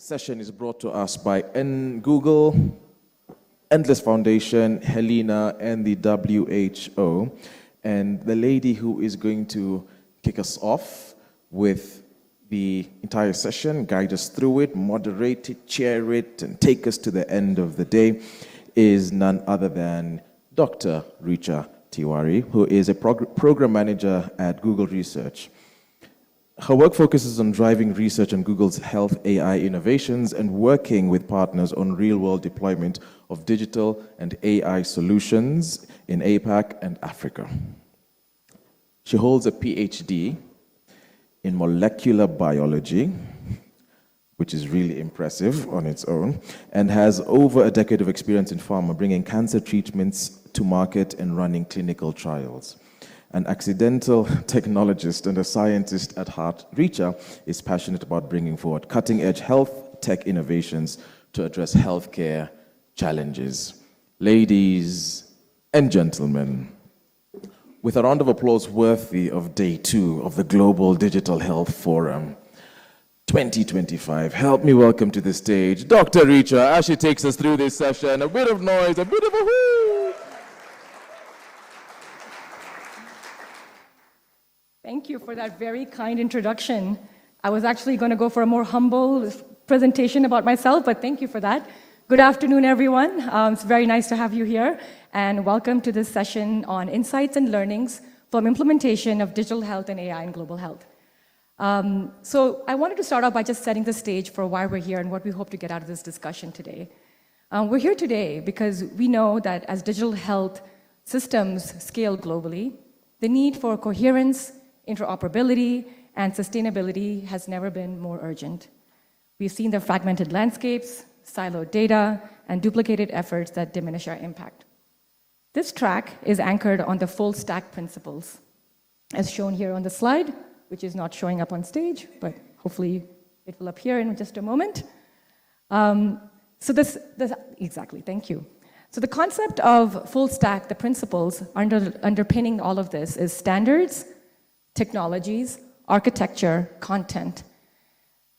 session is brought to us by Google, Endless Foundation, Helena, and the WHO. And the lady who is going to kick us off with the entire session, guide us through it, moderate it, chair it, and take us to the end of the day is none other than Dr. Richa Tiwari, who is a program manager at Google Research. Her work focuses on driving research on Google's health AI innovations and working with partners on real-world deployment of digital and AI solutions in APAC and Africa. She holds a PhD in molecular biology, which is really impressive on its own, and has over a decade of experience in pharma, bringing cancer treatments to market and running clinical trials. An accidental technologist and a scientist at heart, Richa is passionate about bringing forward cutting-edge health tech innovations to address healthcare challenges. Ladies and gentlemen, with a round of applause worthy of Day 2 of the Global Digital Health Forum 2025, help me welcome to the stage Dr. Richa as she takes us through this session. A bit of noise, a bit of a whoo! Thank you for that very kind introduction. I was actually going to go for a more humble presentation about myself, but thank you for that. Good afternoon, everyone. It's very nice to have you here, and welcome to this session on insights and learnings from implementation of digital health and AI in global health. So I wanted to start off by just setting the stage for why we're here and what we hope to get out of this discussion today. We're here today because we know that as digital health systems scale globally, the need for coherence, interoperability, and sustainability has never been more urgent. We've seen the fragmented landscapes, siloed data, and duplicated efforts that diminish our impact. This track is anchored on the full stack principles, as shown here on the slide, which is not showing up on stage, but hopefully it will appear in just a moment. Exactly, thank you. So the concept of full stack, the principles underpinning all of this is standards, technologies, architecture, content.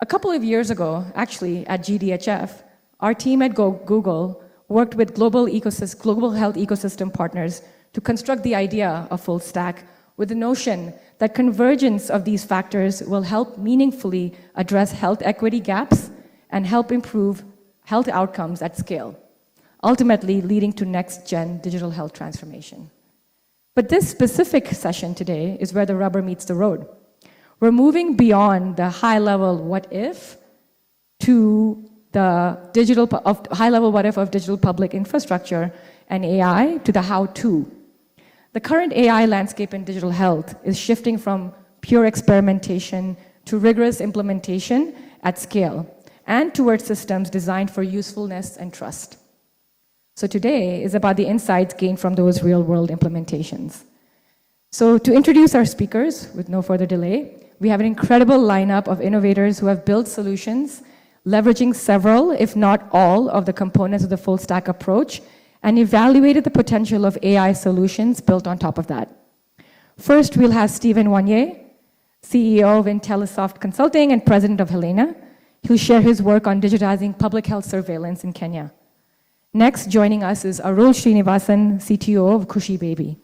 A couple of years ago, actually, at GDHF, our team at Google worked with global health ecosystem partners to construct the idea of full stack with the notion that convergence of these factors will help meaningfully address health equity gaps and help improve health outcomes at scale, ultimately leading to next-gen digital health transformation. But this specific session today is where the rubber meets the road. We're moving beyond the high-level what-if to the high-level what-if of digital public infrastructure and AI to the how-to. The current AI landscape in digital health is shifting from pure experimentation to rigorous implementation at scale and towards systems designed for usefulness and trust. So today is about the insights gained from those real-world implementations. So to introduce our speakers, with no further delay, we have an incredible lineup of innovators who have built solutions leveraging several, if not all, of the components of the full-stack approach and evaluated the potential of AI solutions built on top of that. First, we'll have Stephen Wanye, CEO of Intellisoft Consulting and president of Helena. He'll share his work on digitizing public health surveillance in Kenya. Next, joining us is Arul Srinivasan, CTO of Kushi Baby.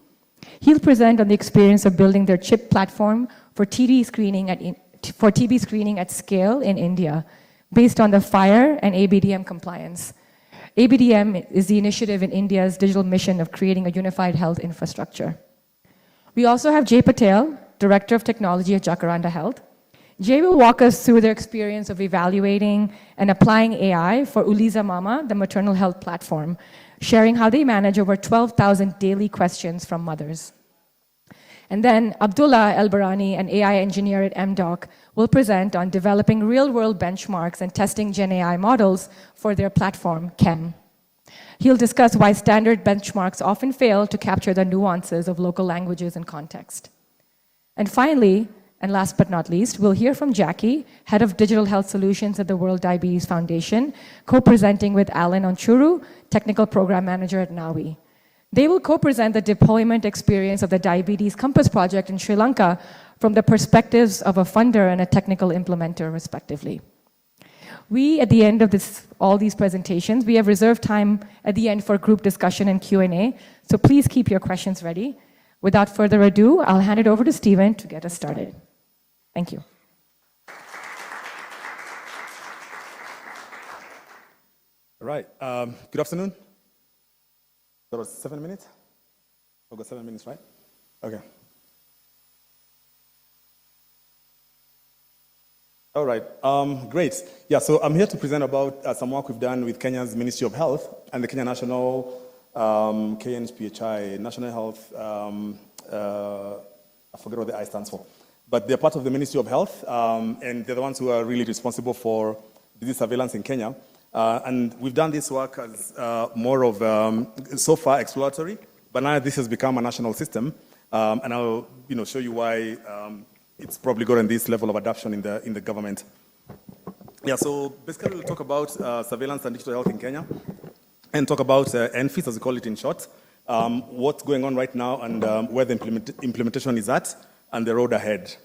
He'll present on the experience of building their chip platform for TB screening at scale in India, based on the FHIR and ABDM compliance. ABDM is the initiative in India's digital mission of creating a unified health infrastructure. We also have Jay Patel, Director of Technology at Jacaranda Health. Jay will walk us through their experience of evaluating and applying AI for Uliza Mama, the maternal health platform, sharing how they manage over 12,000 daily questions from mothers. And then Abdullah Elbarani, an AI engineer at MDoc, will present on developing real-world benchmarks and testing Gen AI models for their platform, Chem. He'll discuss why standard benchmarks often fail to capture the nuances of local languages and context. And finally, and last but not least, we'll hear from Jackie, Head of Digital Health Solutions at the World Diabetes Foundation, co-presenting with Alan Onchuru, Technical Program Manager at NAWI. They will co-present the deployment experience of the Diabetes Compass project in Sri Lanka from the perspectives of a funder and a technical implementer, respectively. We, at the end of all these presentations, we have reserved time at the end for group discussion and Q&A, so please keep your questions ready. Without further ado, I'll hand it over to Stephen to get us started. Thank you. All right. Good afternoon. That was 7 minutes? I've got 7 minutes, right? Okay. All right. Great. Yeah, so I'm here to present about some work we've done with Kenya's Ministry of Health and the Kenya National KNPHI, National Health, I forget what the I stands for. But they're part of the Ministry of Health, and they're the ones who are really responsible for disease surveillance in Kenya. And we've done this work as more of, so far, exploratory, but now this has become a national system, and I'll show you why it's probably gotten this level of adoption in the government. Yeah, so basically we'll talk about surveillance and digital health in Kenya, and talk about NFIS, as we call it in short, what's going on right now and where the implementation is at, and the road ahead.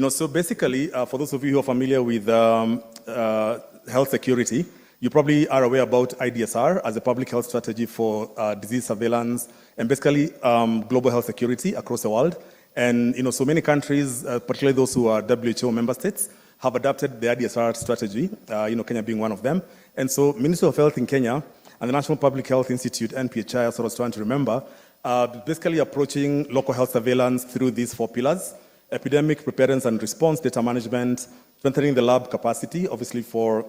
So basically, for those of you who are familiar with health security, you probably are aware about IDSR as a public health strategy for disease surveillance and basically global health security across the world. And so many countries, particularly those who are WHO member states, have adopted the IDSR strategy, Kenya being one of them. And so Ministry of Health in Kenya and the National Public Health Institute, NPHI, as I was trying to remember, basically approaching local health surveillance through these 4 pillars: epidemic preparedness and response, data management, strengthening the lab capacity, obviously for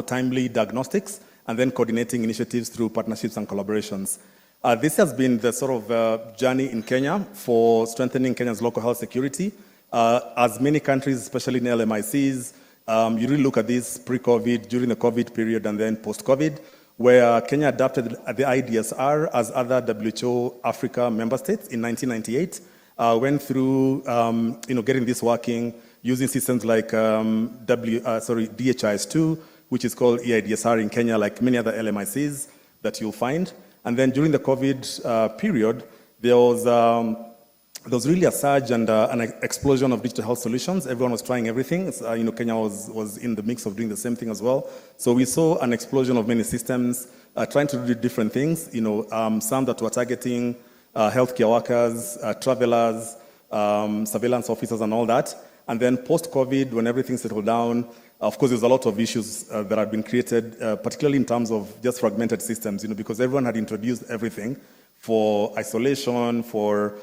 timely diagnostics, and then coordinating initiatives through partnerships and collaborations. This has been the sort of journey in Kenya for strengthening Kenya's local health security. As many countries, especially in LMICs, you really look at this pre-COVID, during the COVID period, and then post-COVID, where Kenya adopted the IDSR as other WHO Africa member states in 1998, went through getting this working using systems like DHIS2, which is called EIDSR in Kenya, like many other LMICs that you'll find. And then during the COVID period, there was really a surge and an explosion of digital health solutions. Everyone was trying everything. Kenya was in the mix of doing the same thing as well. So we saw an explosion of many systems trying to do different things. Some that were targeting healthcare workers, travelers, surveillance officers, and all that. And then post-COVID, when everything settled down, of course, there's a lot of issues that had been created, particularly in terms of just fragmented systems, because everyone had introduced everything for isolation, for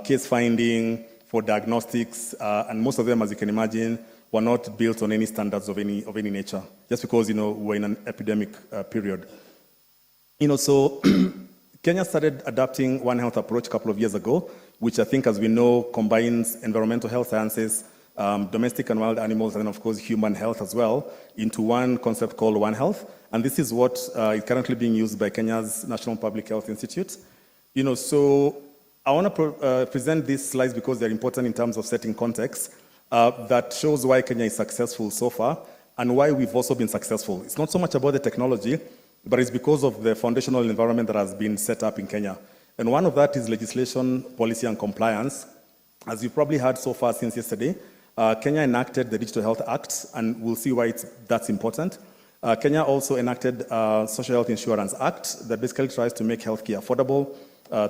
case finding, for diagnostics, and most of them, as you can imagine, were not built on any standards of any nature, just because, we're in an epidemic period. So Kenya started adopting One Health approach a couple of years ago, which I think, as we know, combines environmental health sciences, domestic and wild animals, and of course human health as well, into one concept called One Health. And this is what is currently being used by Kenya's National Public Health Institute. So I want to present these slides because they're important in terms of setting context that shows why Kenya is successful so far and why we've also been successful. It's not so much about the technology, but it's because of the foundational environment that has been set up in Kenya. And one of that is legislation, policy, and compliance. As you've probably heard so far since yesterday, Kenya enacted the Digital Health Act, and we'll see why that's important. Kenya also enacted Social Health Insurance Act that basically tries to make healthcare affordable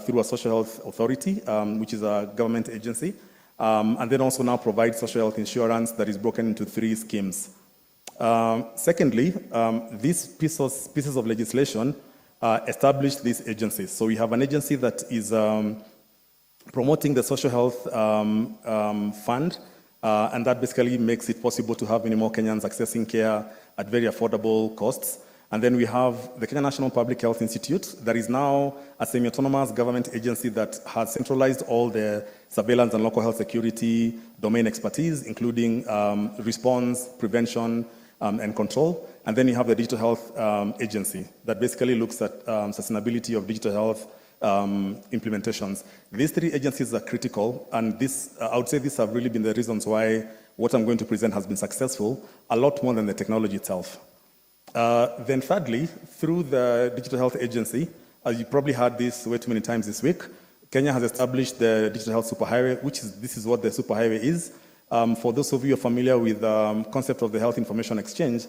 through a social health authority, which is a government agency, and then also now provides social health insurance that is broken into 3 schemes. Secondly, these pieces of legislation established these agencies. So we have an agency that is promoting the social health fund, and that basically makes it possible to have many more Kenyans accessing care at very affordable costs. And then we have the Kenya National Public Health Institute that is now a semi-autonomous government agency that has centralized all the surveillance and local health security domain expertise, including response, prevention, and control. And then you have the Digital Health Agency that basically looks at sustainability of digital health implementations. These 3 agencies are critical, and I would say these have really been the reasons why what I'm going to present has been successful, a lot more than the technology itself. Then thirdly, through the Digital Health Agency, as you probably heard this way too many times this week, Kenya has established the Digital Health Superhighway, this is what the superhighway is. for those of you who are familiar with the concept of the health information exchange,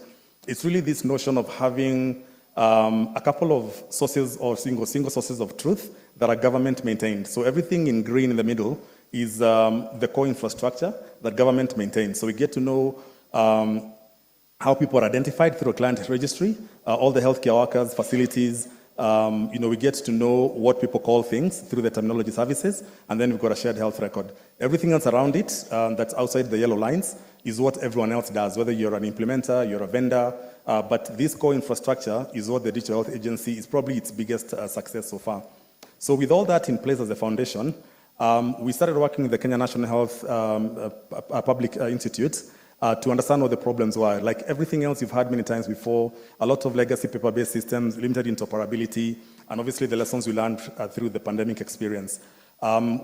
it's really this notion of having a couple of sources or single sources of truth that are government maintained. So everything in green in the middle is the core infrastructure that government maintains. So we get to know how people are identified through a client registry, all the healthcare workers, facilities. We get to know what people call things through the terminology services, and then we've got a shared health record. Everything else around it that's outside the yellow lines is what everyone else does, whether you're an implementer, you're a vendor, but this core infrastructure is what the Digital Health Agency is probably its biggest success so far. So with all that in place as a foundation, we started working with the Kenya National Health Public Institute to understand what the problems were. Like everything else you've heard many times before, a lot of legacy paper-based systems, limited interoperability, and obviously the lessons we learned through the pandemic experience.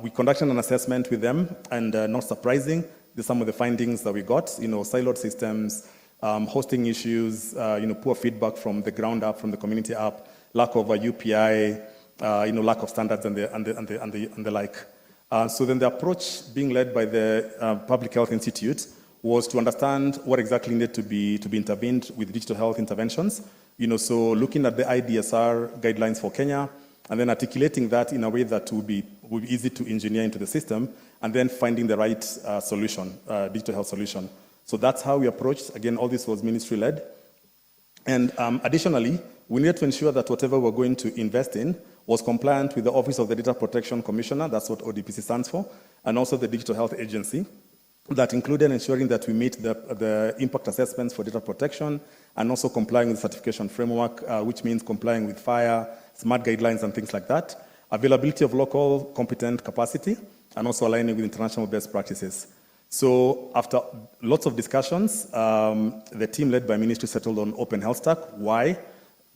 We conducted an assessment with them, and not surprising, some of the findings that we got, siloed systems, hosting issues, poor feedback from the ground up, from the community up, lack of a UPI, lack of standards and the like. So then the approach being led by the Public Health Institute was to understand what exactly needed to be intervened with digital health interventions. So looking at the IDSR guidelines for Kenya, and then articulating that in a way that would be easy to engineer into the system, and then finding the right solution, digital health solution. So that's how we approached. Again, all this was ministry-led. And additionally, we needed to ensure that whatever we're going to invest in was compliant with the Office of the Data Protection Commissioner, that's what ODPC stands for, and also the Digital Health Agency. That included ensuring that we meet the impact assessments for data protection and also complying with the certification framework, which means complying with FHIR, smart guidelines, and things like that. Availability of local competent capacity, and also aligning with international best practices. So after lots of discussions, the team led by ministry settled on Open Health Stack. Why?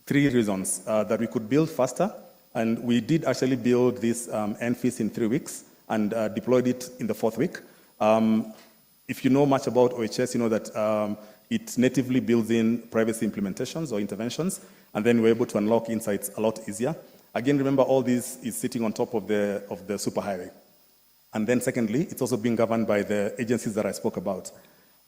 3 reasons. That we could build faster, and we did actually build this NFIS in 3 weeks and deployed it in the 4th week. If you know much about OHS, you know that it natively builds in privacy implementations or interventions, and then we're able to unlock insights a lot easier. Again, remember, all this is sitting on top of the superhighway. And then secondly, it's also being governed by the agencies that I spoke about.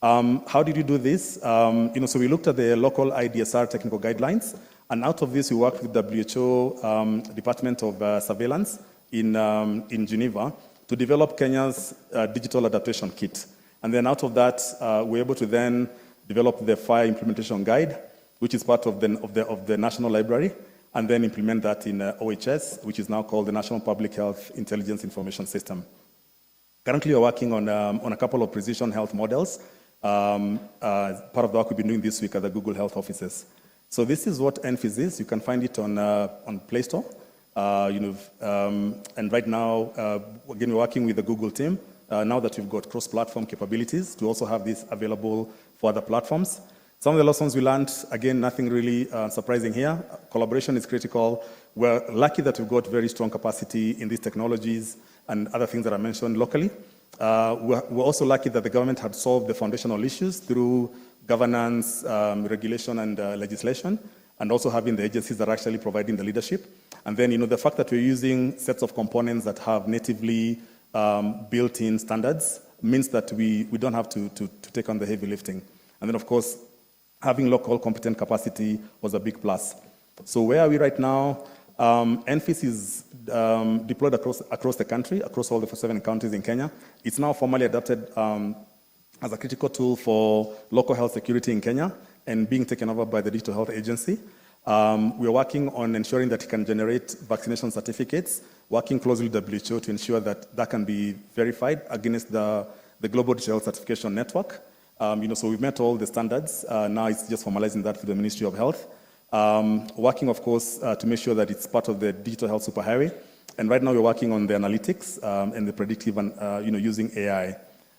How did you do this? So we looked at the local IDSR technical guidelines, and out of this, we worked with WHO Department of Surveillance in Geneva to develop Kenya's digital adaptation kit. And then out of that, we're able to then develop the FHIR implementation guide, which is part of the National Library, and then implement that in OHS, which is now called the National Public Health Intelligence Information System. Currently, we're working on a couple of precision health models, part of the work we've been doing this week at the Google Health offices. So this is what NFIS is. You can find it on Play Store. And right now, again, we're working with the Google team, now that we've got cross-platform capabilities, to also have this available for other platforms. Some of the lessons we learned, again, nothing really surprising here. Collaboration is critical. We're lucky that we've got very strong capacity in these technologies and other things that I mentioned locally. We're also lucky that the government had solved the foundational issues through governance, regulation, and legislation, and also having the agencies that are actually providing the leadership. And then, the fact that we're using sets of components that have natively built-in standards means that we don't have to take on the heavy lifting. And then, of course, having local competent capacity was a big plus. So where are we right now? NFIS is deployed across the country, across all the 47 counties in Kenya. It's now formally adopted as a critical tool for local health security in Kenya and being taken over by the Digital Health Agency. We're working on ensuring that it can generate vaccination certificates, working closely with WHO to ensure that that can be verified against the Global Digital Health Certification Network. So we've met all the standards. Now it's just formalizing that through the Ministry of Health. Working, of course, to make sure that it's part of the digital health superhighway. And right now we're working on the analytics and the predictive and, using AI.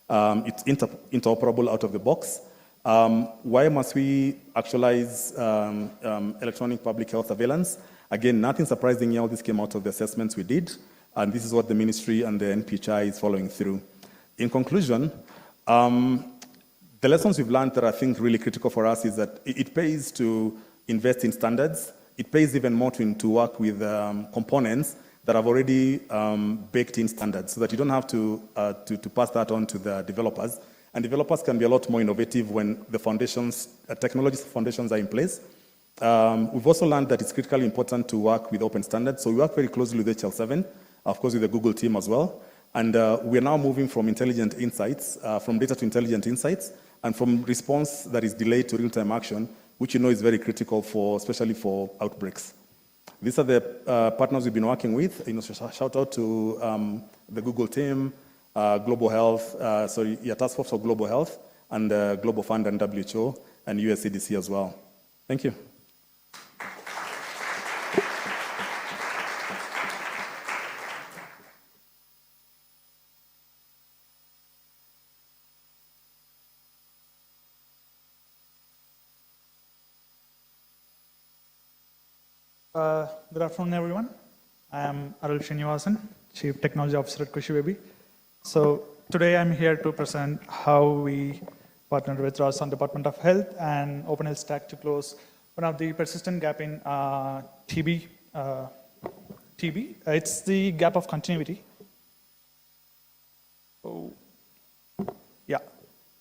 It's interoperable out of the box. Why must we actualize electronic public health surveillance? Again, nothing surprising here. All this came out of the assessments we did, and this is what the ministry and the NPHI is following through. In conclusion, the lessons we've learned that I think really critical for us is that it pays to invest in standards. It pays even more to work with components that have already baked in standards, so that you don't have to pass that on to the developers. And developers can be a lot more innovative when the foundations, technology foundations are in place. We've also learned that it's critically important to work with open standards. So we work very closely with HL7, of course with the Google team as well. And we're now moving from intelligent insights, from data to intelligent insights, and from response that is delayed to real-time action, which you know is very critical for, especially for outbreaks. These are the partners we've been working with. Shout out to the Google team, Global Health, Task Force for Global Health, and Global Fund and WHO, and US CDC as well. Thank you. Good afternoon, everyone. I am Arul Srinivasan, Chief Technology Officer at KushiBaby. So today I'm here to present how we partnered with Rajasthan Department of Health and Open Health Stack to close one of the persistent gap in TB. It's the gap of continuity.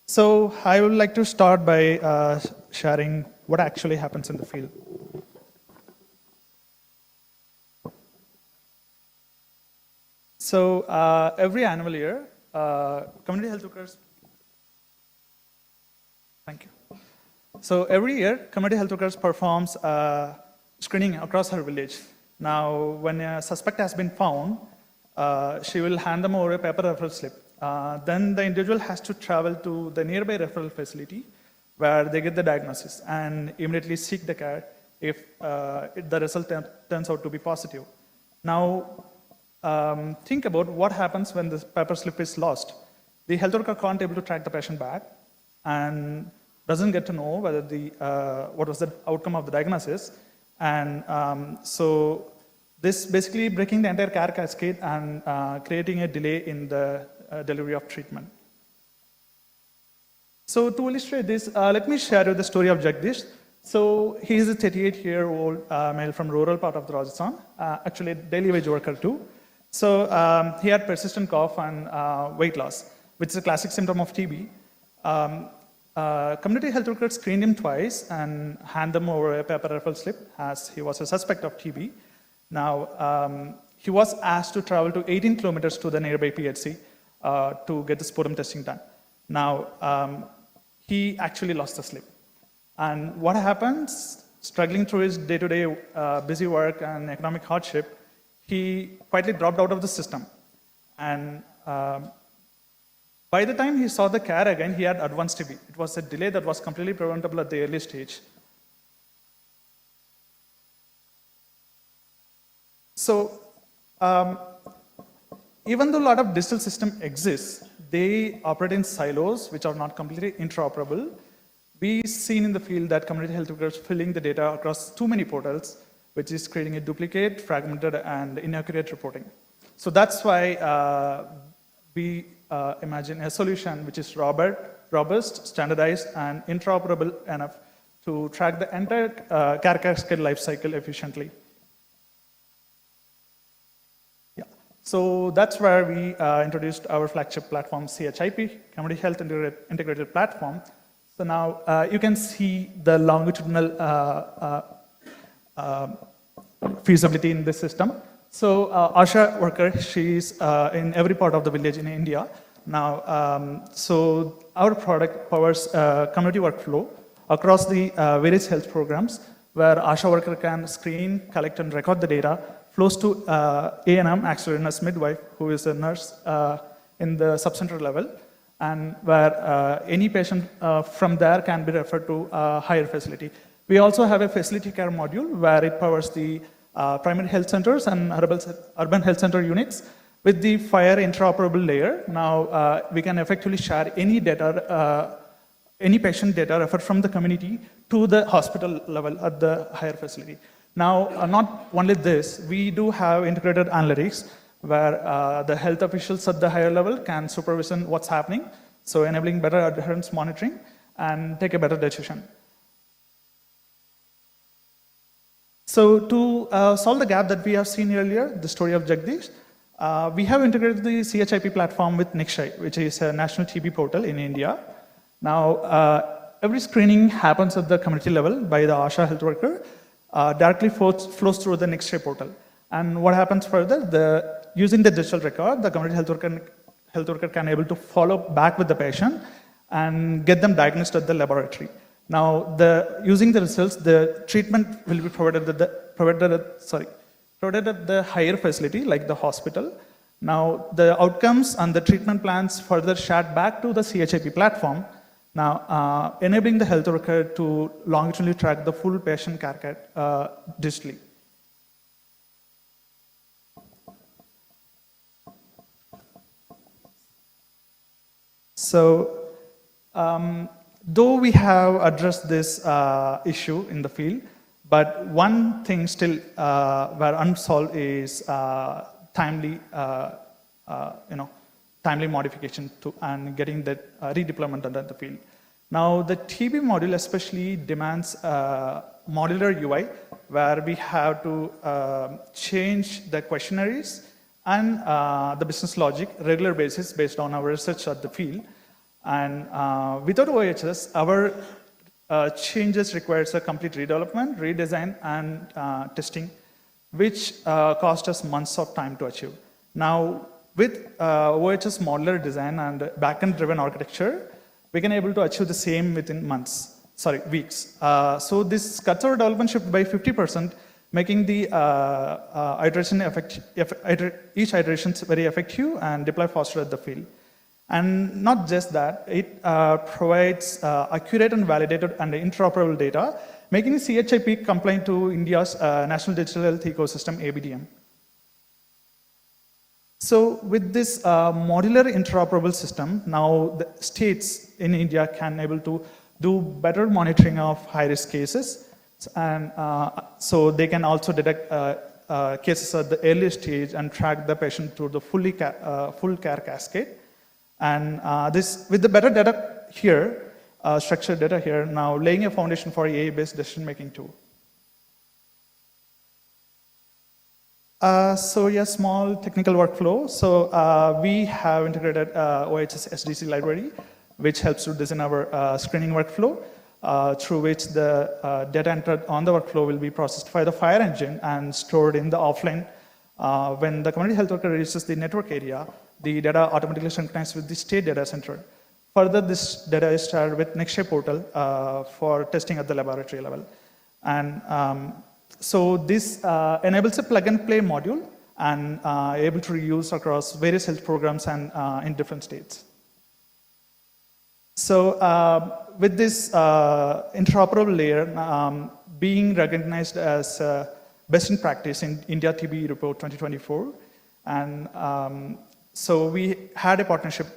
So I would like to start by sharing what actually happens in the field. So every annual year, community health workers. Thank you. So every year, community health workers performs screening across her village. Now, when a suspect has been found, she will hand them over a paper referral slip. Then the individual has to travel to the nearby referral facility where they get the diagnosis and immediately seek the care if the result turns out to be positive. Now, think about what happens when the paper slip is lost. The health worker can't able to track the patient back and doesn't get to know whether what was the outcome of the diagnosis. And so this basically breaking the entire care cascade and creating a delay in the delivery of treatment. So to illustrate this, let me share you the story of Jagdish. So he is a 38-year-old male from rural part of Rajasthan, actually a daily wage worker too. So he had persistent cough and weight loss, which is a classic symptom of TB. Community health workers screened him twice and hand them over a paper referral slip as he was a suspect of TB. Now, he was asked to travel to 18 kilometers to the nearby PHC to get the sputum testing done. Now, he actually lost the slip. And what happens, struggling through his day-to-day busy work and economic hardship, he quietly dropped out of the system. And by the time he saw the care again, he had advanced TB. It was a delay that was completely preventable at the early stage. So, even though a lot of digital systems exist, they operate in silos which are not completely interoperable. We've seen in the field that community health workers filling the data across too many portals, which is creating a duplicate, fragmented, and inaccurate reporting. So that's why we imagine a solution which is robust, standardized, and interoperable enough to track the entire care cascade lifecycle efficiently. So that's where we introduced our flagship platform, CHIP, Community Health Integrated Platform. So now you can see the longitudinal feasibility in this system. So ASHA worker, she's in every part of the village in India. Now, so our product powers community workflow across the various health programs where ASHA worker can screen, collect, and record the data, flows to A&M, actually nurse midwife, who is a nurse in the subcenter level, and where any patient from there can be referred to a higher facility. We also have a facility care module where it powers the primary health centers and urban health center units with the FHIR interoperable layer. Now we can effectively share any data, any patient data referred from the community to the hospital level at the higher facility. Now, not only this, we do have integrated analytics where the health officials at the higher level can supervision what's happening, so enabling better adherence monitoring and take a better decision. So to solve the gap that we have seen earlier, the story of Jagdish, We have integrated the CHIP platform with Nikshay, which is a national TB portal in India. Now, every screening happens at the community level by the ASHA health worker, directly flows through the Nikshay portal. And what happens further, using the digital record, the community health worker can able to follow back with the patient and get them diagnosed at the laboratory. Now, using the results, the treatment will be provided at the higher facility, like the hospital. Now, the outcomes and the treatment plans further shared back to the CHIP platform, now enabling the health worker to longitudinally track the full patient care digitally. So, though we have addressed this issue in the field, but one thing still were unsolved is timely modification and getting that redeployment under the field. Now, the TB module especially demands modular UI, where we have to change the questionnaires and the business logic regular basis based on our research at the field. And without OHS, our changes requires a complete redevelopment, redesign, and testing, which cost us months of time to achieve. Now, with OHS modular design and backend driven architecture, we can able to achieve the same within weeks. So this cuts our development shift by 50%, making the each iteration very effective and deploy faster at the field. And not just that, it provides accurate and validated and interoperable data, making CHIP compliant to India's National Digital Health Ecosystem, ABDM. So with this modular interoperable system, now the states in India can able to do better monitoring of high-risk cases, and so they can also detect cases at the early stage and track the patient through the full care cascade. And this, with the better data here, structured data here, now laying a foundation for AI-based decision-making too. So yeah, small technical workflow. So we have integrated OHS SDC library, which helps to design our screening workflow, through which the data entered on the workflow will be processed by the FHIR engine and stored in the offline. When the community health worker reaches the network area, the data automatically synchronizes with the state data center. Further, this data is shared with Nikshay portal for testing at the laboratory level. And so this enables a plug-and-play module and able to reuse across various health programs and in different states. So with this interoperable layer being recognized as best in practice in India TB report 2024, and so we had a partnership,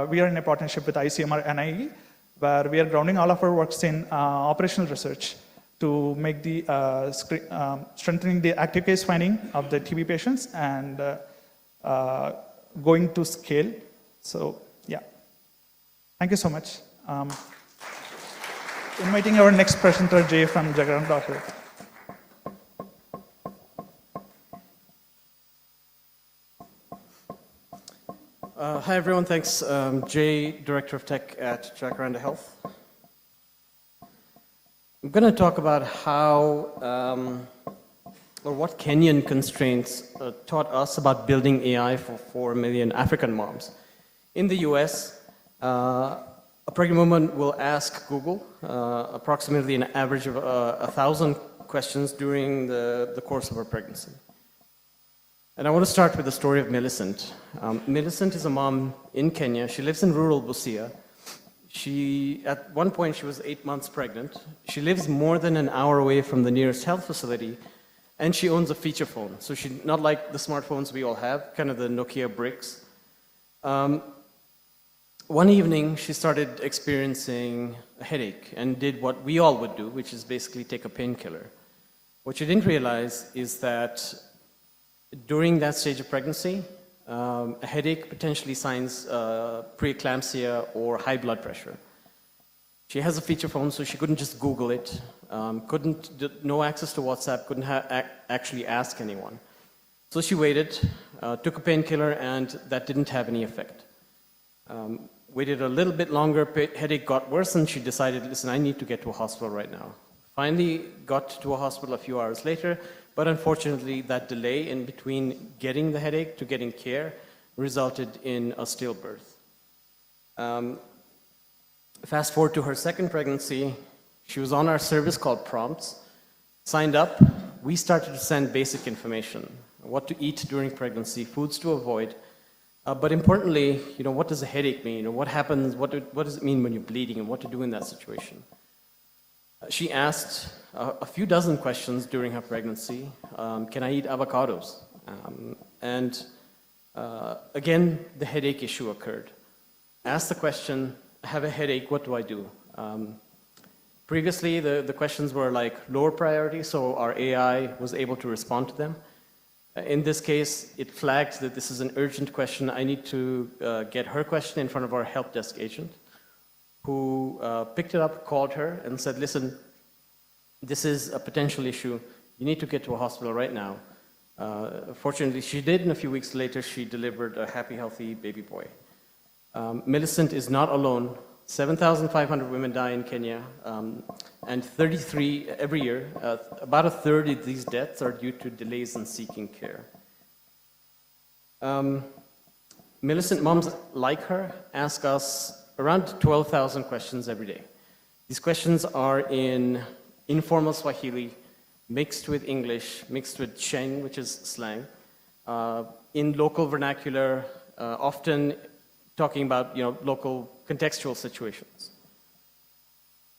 we are in a partnership with ICMR NIE, where we are grounding all of our works in operational research to make the strengthening the active case finding of the TB patients and going to scale. So yeah, thank you so much. Inviting our next presenter, Jay from Jagranda. Hi everyone, thanks. Jay, Director of Tech at Jacaranda Health. I'm going to talk about how, or what Kenyan constraints taught us about building AI for 4 million African moms. In the US, a pregnant woman will ask Google approximately an average of 1,000 questions during the course of her pregnancy. And I want to start with the story of Millicent. Millicent is a mom in Kenya. She lives in rural Busia. At one point, she was 8 months pregnant. She lives more than an hour away from the nearest health facility, and she owns a feature phone. So she's not like the smartphones we all have, kind of the Nokia bricks. One evening, she started experiencing a headache and did what we all would do, which is basically take a painkiller. What she didn't realize is that during that stage of pregnancy, a headache potentially signs preeclampsia or high blood pressure. She has a feature phone, so she couldn't just Google it, no access to WhatsApp, couldn't actually ask anyone. So she waited, took a painkiller, and that didn't have any effect. Waited a little bit longer, headache got worse, and she decided, listen, I need to get to a hospital right now. Finally got to a hospital a few hours later, but unfortunately that delay in between getting the headache to getting care resulted in a stillbirth. Fast forward to her second pregnancy, she was on our service called Prompts, signed up, we started to send basic information, what to eat during pregnancy, foods to avoid, but importantly, what does a headache mean? What happens, what does it mean when you're bleeding, and what to do in that situation? She asked a few dozen questions during her pregnancy. Can I eat avocados? Again, the headache issue occurred. Asked the question, I have a headache, what do I do? Previously, the questions were like lower priority, so our AI was able to respond to them. In this case, it flagged that this is an urgent question. I need to get her question in front of our help desk agent, who picked it up, called her, and said, listen, this is a potential issue. You need to get to a hospital right now. Fortunately, she did, and a few weeks later, she delivered a happy, healthy baby boy. Millicent is not alone. 7,500 women die in Kenya, and 33 every year. About a third of these deaths are due to delays in seeking care. Millicent moms like her ask us around 12,000 questions every day. These questions are in informal Swahili, mixed with English, mixed with Sheng, which is slang, in local vernacular, often talking about local contextual situations.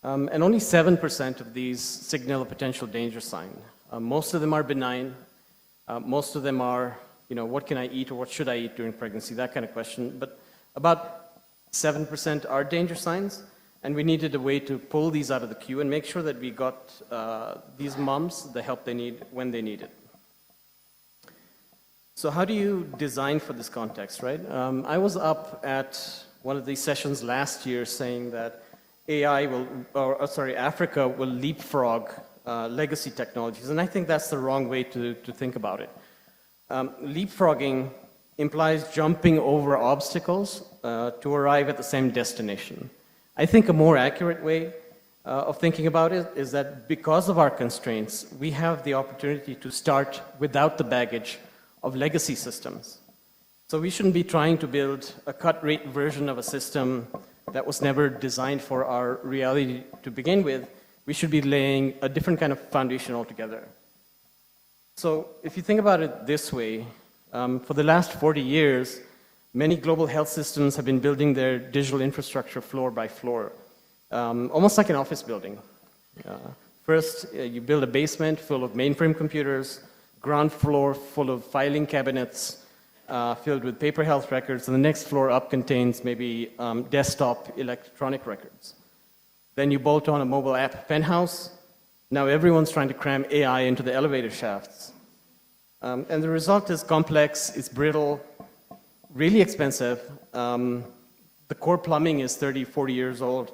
And only 7% of these signal a potential danger sign. Most of them are benign. Most of them are, what can I eat or what should I eat during pregnancy, that kind of question. But about 7% are danger signs, and we needed a way to pull these out of the queue and make sure that we got these moms the help they need when they need it. So how do you design for this context, right? I was up at one of these sessions last year saying that Africa will leapfrog legacy technologies, and I think that's the wrong way to think about it. Leapfrogging implies jumping over obstacles to arrive at the same destination. I think a more accurate way of thinking about it is that because of our constraints, we have the opportunity to start without the baggage of legacy systems. So we shouldn't be trying to build a cut-rate version of a system that was never designed for our reality to begin with. We should be laying a different kind of foundation altogether. So if you think about it this way, for the last 40 years, many global health systems have been building their digital infrastructure floor by floor, almost like an office building. First, you build a basement full of mainframe computers, ground floor full of filing cabinets filled with paper health records, and the next floor up contains maybe desktop electronic records. Then you bolt on a mobile app penthouse. Now everyone's trying to cram AI into the elevator shafts. And the result is complex, it's brittle, really expensive. The core plumbing is 30, 40 years old,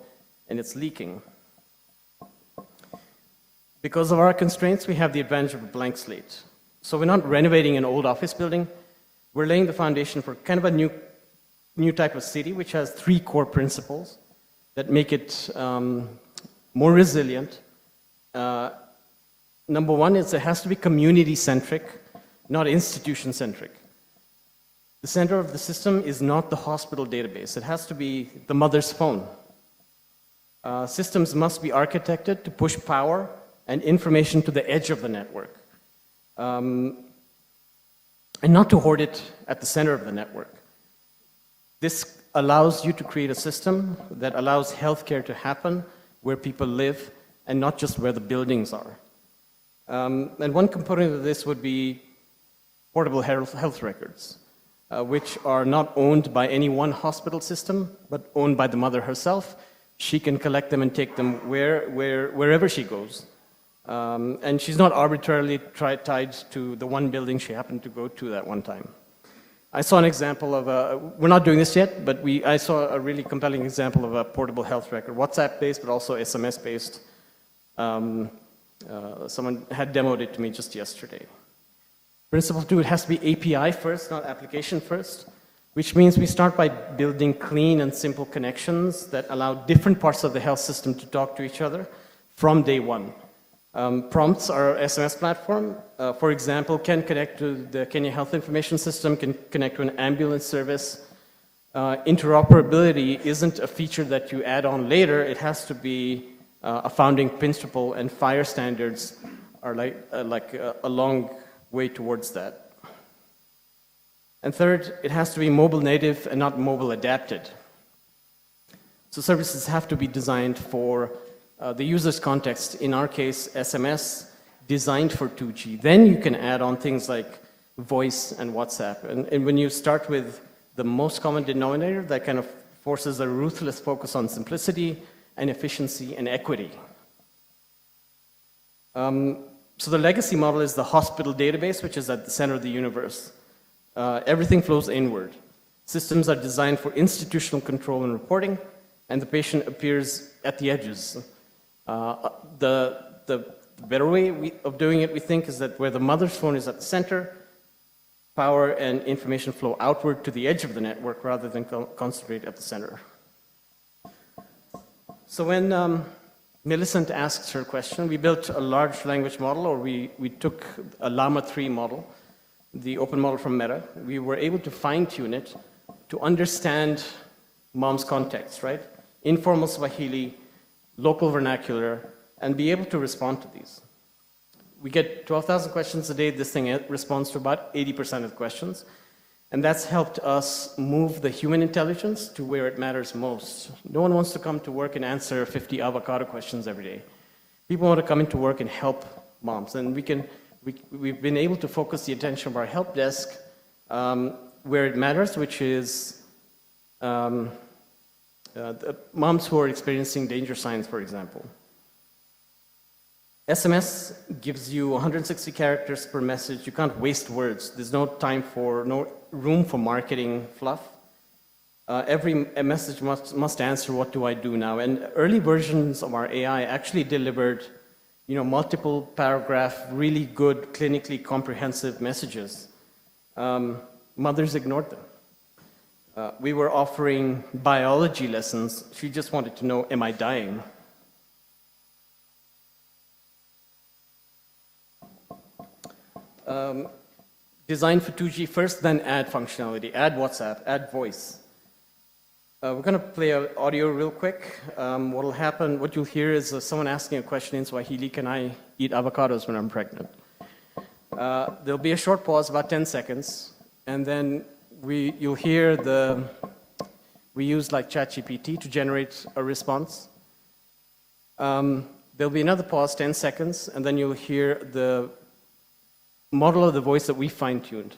and it's leaking. Because of our constraints, we have the advantage of a blank slate. So we're not renovating an old office building. We're laying the foundation for kind of a new type of city, which has 3 core principles that make it more resilient. Number one is it has to be community-centric, not institution-centric. The center of the system is not the hospital database. It has to be the mother's phone. Systems must be architected to push power and information to the edge of the network. And not to hoard it at the center of the network. This allows you to create a system that allows healthcare to happen where people live and not just where the buildings are. And one component of this would be portable health records, which are not owned by any one hospital system, but owned by the mother herself. She can collect them and take them wherever she goes. And she's not arbitrarily tied to the one building she happened to go to that one time. I saw an example of we're not doing this yet, but I saw a really compelling example of a portable health record, WhatsApp-based, but also SMS-based. Someone had demoed it to me just yesterday. Principle 2, it has to be API first, not application first, which means we start by building clean and simple connections that allow different parts of the health system to talk to each other from day one. Prompts, our SMS platform, for example, can connect to the Kenya Health Information System, can connect to an ambulance service. Interoperability isn't a feature that you add on later, it has to be a founding principle, and FHIR standards are like a long way towards that. And third, it has to be mobile native and not mobile adapted. So services have to be designed for the user's context, in our case, SMS, designed for 2G. Then you can add on things like voice and WhatsApp. And when you start with the most common denominator, that kind of forces a ruthless focus on simplicity and efficiency and equity. So the legacy model is the hospital database, which is at the center of the universe. Everything flows inward. Systems are designed for institutional control and reporting, and the patient appears at the edges. The better way of doing it, we think, is that where the mother's phone is at the center, power and information flow outward to the edge of the network rather than concentrate at the center. So when Millicent asks her question, we built a large language model, or we took a Llama 3 model, the open model from Meta. We were able to fine-tune it to understand mom's context, right? Informal Swahili, local vernacular, and be able to respond to these. We get 12,000 questions a day. This thing responds to about 80% of the questions. And that's helped us move the human intelligence to where it matters most. No one wants to come to work and answer 50 avocado questions every day. People want to come into work and help moms. And we've been able to focus the attention of our help desk where it matters, which is the moms who are experiencing danger signs, for example. SMS gives you 160 characters per message. You can't waste words. There's no room for marketing fluff. Every message must answer, what do I do now? And early versions of our AI actually delivered, multiple paragraph, really good, clinically comprehensive messages. Mothers ignored them. We were offering biology lessons. She just wanted to know, am I dying? Designed for 2G first, then add functionality, add WhatsApp, add voice. We're going to play an audio real quick. What will happen, what you'll hear is someone asking a question in Swahili, can I eat avocados when I'm pregnant? There'll be a short pause, about 10 seconds, and then you'll hear we use like ChatGPT to generate a response. There'll be another pause, 10 seconds, and then you'll hear the model of the voice that we fine-tuned.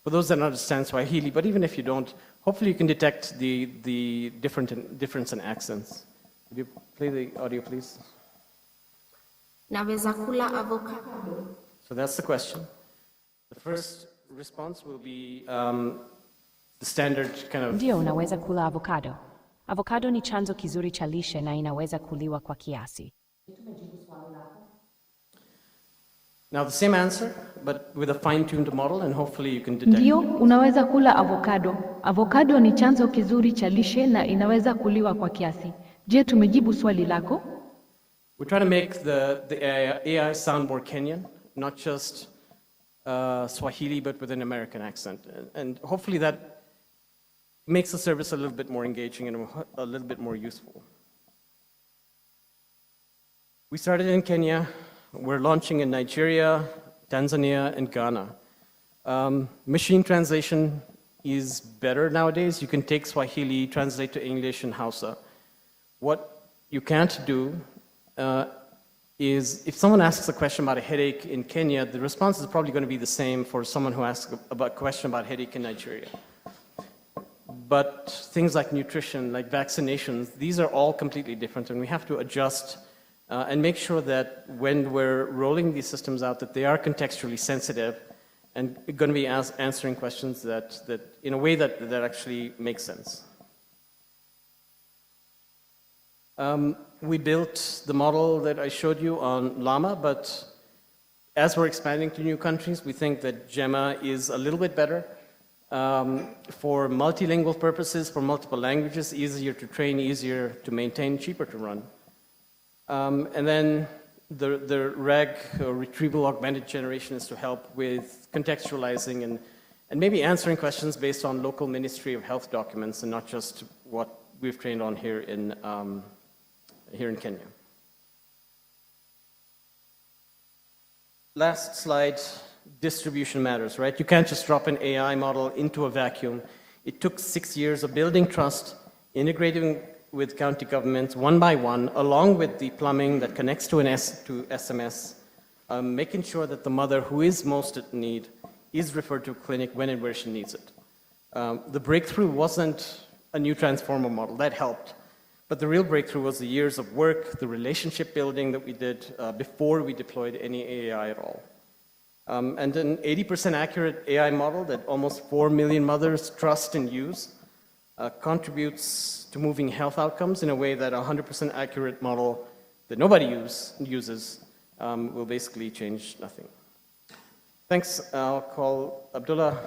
For those that understand Swahili, but even if you don't, hopefully you can detect the difference in accents. Could you play the audio, please? Naweza kula avocado. So that's the question. The first response will be the standard kind of... Ndio, unaweza kula avocado. Avocado ni chanzo kizuri cha lishe na inaweza kuliwa kwa kiasi. Now the same answer, but with a fine-tuned model, and hopefully you can detect. Ndio, unaweza kula avocado. Avocado ni chanzo kizuri cha lishe na inaweza kuliwa kwa kiasi. Je, tumejibu swali lako? We're trying to make the AI sound more Kenyan, not just Swahili, but with an American accent. And hopefully that makes the service a little bit more engaging and a little bit more useful. We started in Kenya. We're launching in Nigeria, Tanzania, and Ghana. Machine translation is better nowadays. You can take Swahili, translate to English and Hausa. What you can't do is, if someone asks a question about a headache in Kenya, the response is probably going to be the same for someone who asks a question about headache in Nigeria. But things like nutrition, like vaccinations, these are all completely different, and we have to adjust and make sure that when we're rolling these systems out, that they are contextually sensitive and going to be answering questions that in a way that actually makes sense. We built the model that I showed you on Llama, but As we're expanding to new countries, we think that GEMA is a little bit better for multilingual purposes, for multiple languages, easier to train, easier to maintain, cheaper to run. And then the RAG, or Retrieval Augmented Generation, is to help with contextualizing and maybe answering questions based on local Ministry of Health documents and not just what we've trained on here in Kenya. Last slide, distribution matters, right? You can't just drop an AI model into a vacuum. It took 6 years of building trust, integrating with county governments one by one, along with the plumbing that connects to SMS, making sure that the mother who is most at need is referred to a clinic when and where she needs it. The breakthrough wasn't a new transformer model, that helped. But the real breakthrough was the years of work, the relationship building that we did before we deployed any AI at all. And an 80% accurate AI model that almost 4 million mothers trust and use contributes to moving health outcomes in a way that a 100% accurate model that nobody uses will basically change nothing. Thanks. I'll call Abdullah.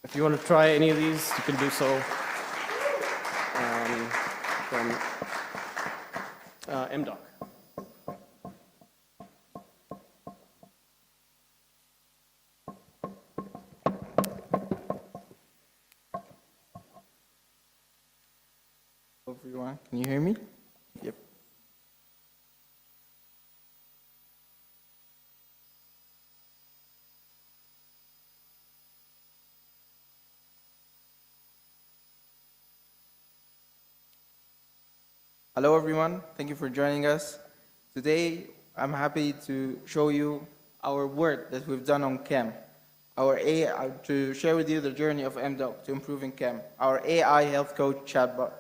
If you want to try any of these, you can do so. From MDoc. Everyone, can you hear me? Yep. Hello everyone, thank you for joining us. Today, I'm happy to show you our work that we've done on CAM. Our AI, to share with you the journey of MDoc to improving CAM, our AI health coach chatbot,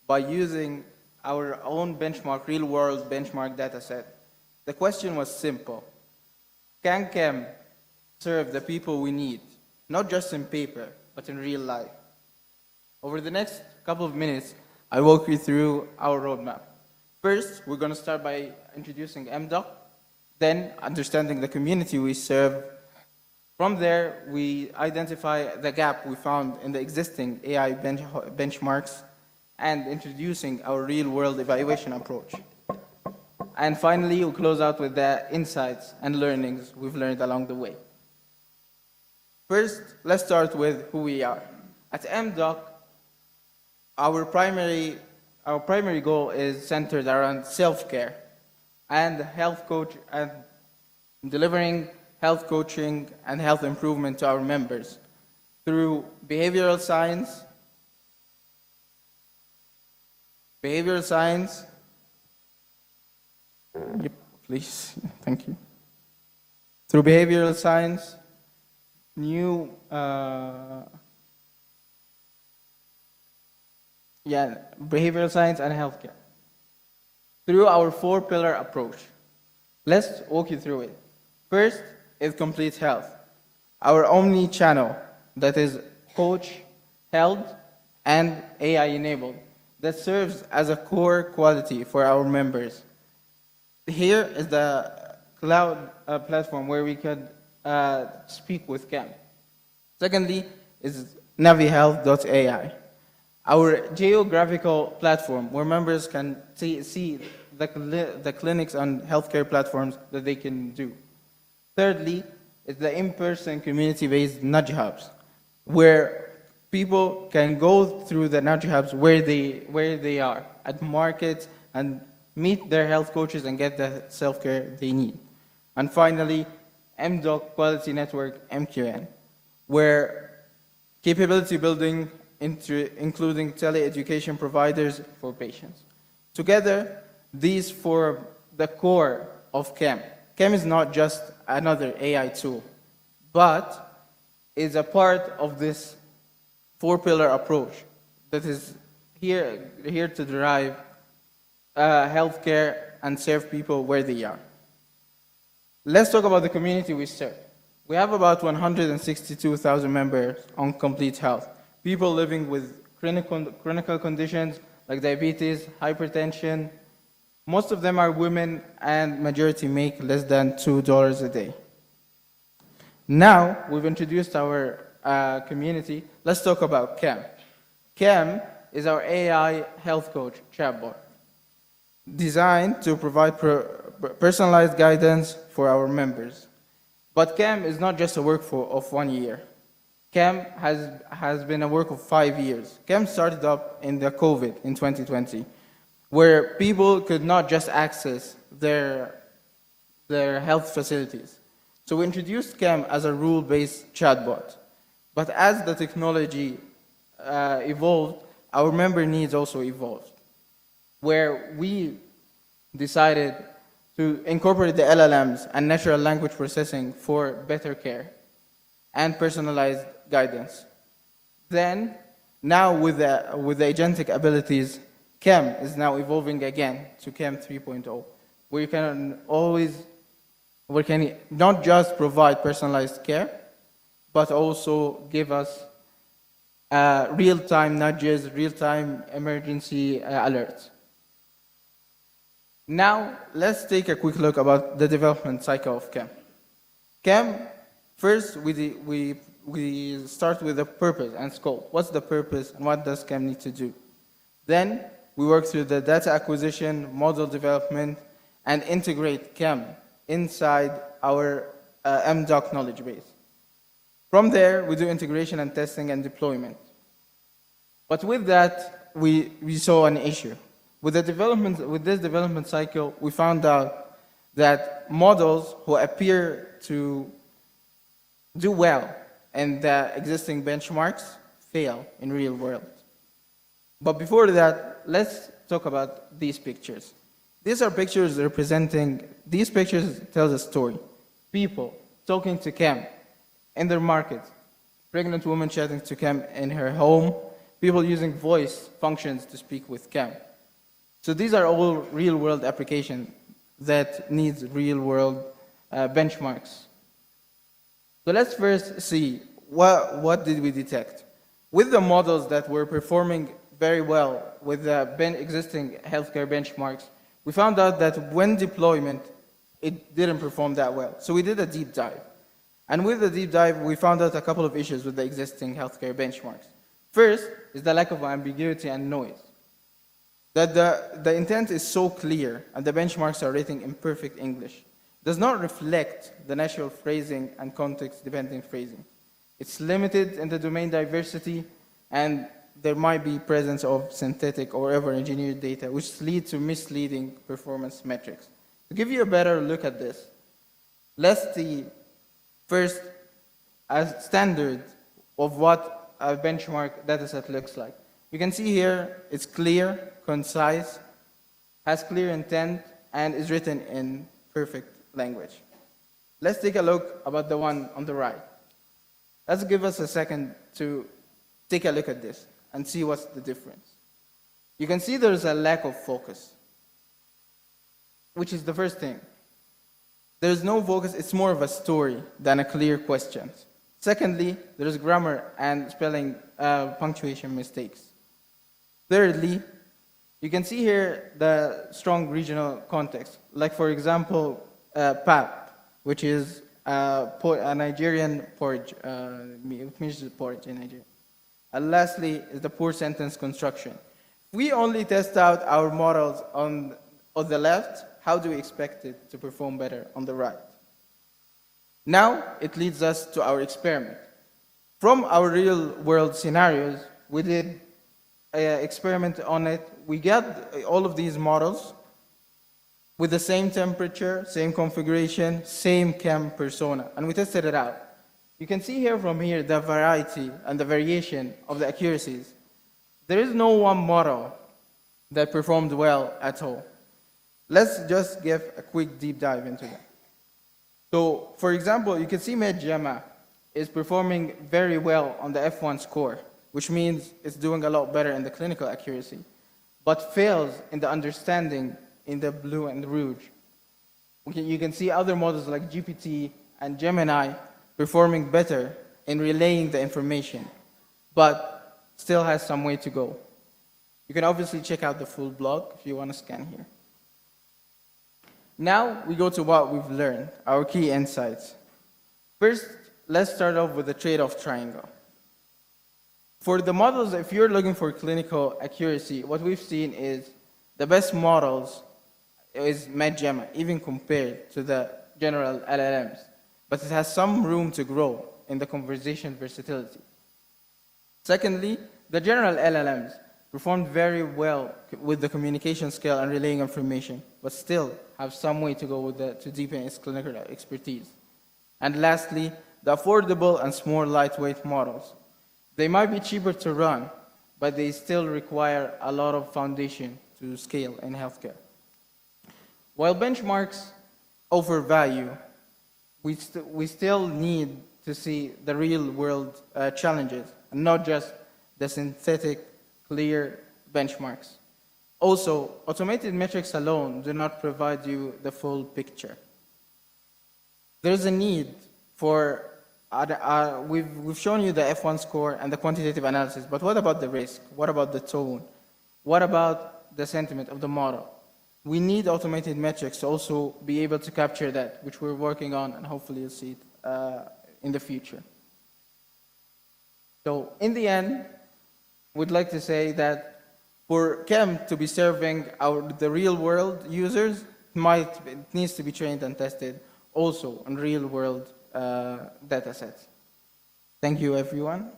by using our own benchmark, real-world benchmark data set. The question was simple. Can CAM serve the people we need, not just in paper, but in real life? Over the next couple of minutes, I'll walk you through our roadmap. First, we're going to start by introducing MDoc, then understanding the community we serve. From there, we identify the gap we found in the existing AI benchmarks and introducing our real-world evaluation approach. And finally, we'll close out with the insights and learnings we've learned along the way. First, let's start with who we are. At MDoc, our primary goal is centered around self-care and health coach and delivering health coaching and health improvement to our members through behavioral science, yep, please, thank you. Through behavioral science, behavioral science and healthcare. Through our 4-pillar approach. Let's walk you through it. First is complete health. Our omni-channel that is coach, health, and AI enabled that serves as a core quality for our members. Here is the cloud platform where we could speak with CAM. Secondly is navihealth.ai, our geographical platform where members can see the clinics and healthcare platforms that they can do. Thirdly is the in-person community-based nudge hubs, where people can go through the nudge hubs where they are, at markets, and meet their health coaches and get the self-care they need. And finally, MDoc Quality Network, MQN, where capability building including tele-education providers for patients. Together, these form the core of CAM. CAM is not just another AI tool, but is a part of this 4-pillar approach that is here to derive healthcare and serve people where they are. Let's talk about the community we serve. We have about 162,000 members on Complete Health, people living with chronic conditions like diabetes, hypertension, Most of them are women, and majority make less than $2 a day. Now, we've introduced our community. Let's talk about Cam. Cam is our AI health coach chatbot, designed to provide personalized guidance for our members. But Cam is not just a work of 1 year. Cam has been a work of 5 years. Cam started up in the COVID in 2020, where people could not just access their health facilities. So we introduced Cam as a rule-based chatbot. But as the technology evolved, our member needs also evolved, where we decided to incorporate the LLMs and natural language processing for better care and personalized guidance. Then, now with the agentic abilities, Cam is now evolving again to Cam 3.0, where you can not just provide personalized care, but also give us real-time nudges, real-time emergency alerts. Now, let's take a quick look about the development cycle of Cam. Cam, first we start with the purpose and scope. What's the purpose and what does Cam need to do? Then we work through the data acquisition, model development, and integrate Cam inside our MDoc knowledge base. From there, we do integration and testing and deployment. But with that, we saw an issue. With this development cycle, we found out that models who appear to do well in the existing benchmarks fail in real world. But before that, let's talk about these pictures. These are pictures these pictures tell a story. People talking to Cam in their market, pregnant woman chatting to Cam in her home, people using voice functions to speak with Cam. So these are all real-world applications that needs real-world benchmarks. So let's first see what did we detect. With the models that were performing very well with the existing healthcare benchmarks, we found out that when deployment, it didn't perform that well. So we did a deep dive. And with the deep dive, we found out a couple of issues with the existing healthcare benchmarks. First is the lack of ambiguity and noise. That the intent is so clear and the benchmarks are written in perfect English. Does not reflect the natural phrasing and context-dependent phrasing. It's limited in the domain diversity, and there might be presence of synthetic or over-engineered data, which lead to misleading performance metrics. To give you a better look at this, let's see first a standard of what a benchmark dataset looks like. You can see here it's clear, concise, has clear intent, and is written in perfect language. Let's take a look about the one on the right. Let's give us a second to take a look at this and see what's the difference. You can see there's a lack of focus, which is the first thing. There's no focus, it's more of a story than a clear question. Secondly, there's grammar and spelling punctuation mistakes. Thirdly, you can see here the strong regional context. Like, for example, pap, which is a Nigerian porridge, which means porridge in Nigeria. And lastly is the poor sentence construction. We only test out our models on the left. How do we expect it to perform better on the right? Now, it leads us to our experiment. From our real-world scenarios, we did an experiment on it. We got all of these models with the same temperature, same configuration, same Cam persona, and we tested it out. You can see here from here the variety and the variation of the accuracies. There is no one model that performed well at all. Let's just give a quick deep dive into that. So, for example, you can see MedGemma is performing very well on the F1 score, which means it's doing a lot better in the clinical accuracy, but fails in the understanding in the blue and rouge. You can see other models like GPT and Gemini performing better in relaying the information, but still has some way to go. You can obviously check out the full blog if you want to scan here. Now we go to what we've learned, our key insights. First, let's start off with the trade-off triangle. For the models, if you're looking for clinical accuracy, what we've seen is the best models is MedGemma, even compared to the general LLMs. But it has some room to grow in the conversation versatility. Secondly, the general LLMs performed very well with the communication skill and relaying information, but still have some way to go to deepen its clinical expertise. And lastly, the affordable and small lightweight models. They might be cheaper to run, but they still require a lot of foundation to scale in healthcare. While benchmarks offer value, we still need to see the real world challenges, and not just the synthetic, clear benchmarks. Also, automated metrics alone do not provide you the full picture. There's a need for, we've shown you the F1 score and the quantitative analysis, but what about the risk? What about the tone? What about the sentiment of the model? We need automated metrics to also be able to capture that, which we're working on, and hopefully you'll see it in the future. So in the end, we'd like to say that for Chem to be serving the real world users, it needs to be trained and tested also on real world data sets. Thank you, everyone.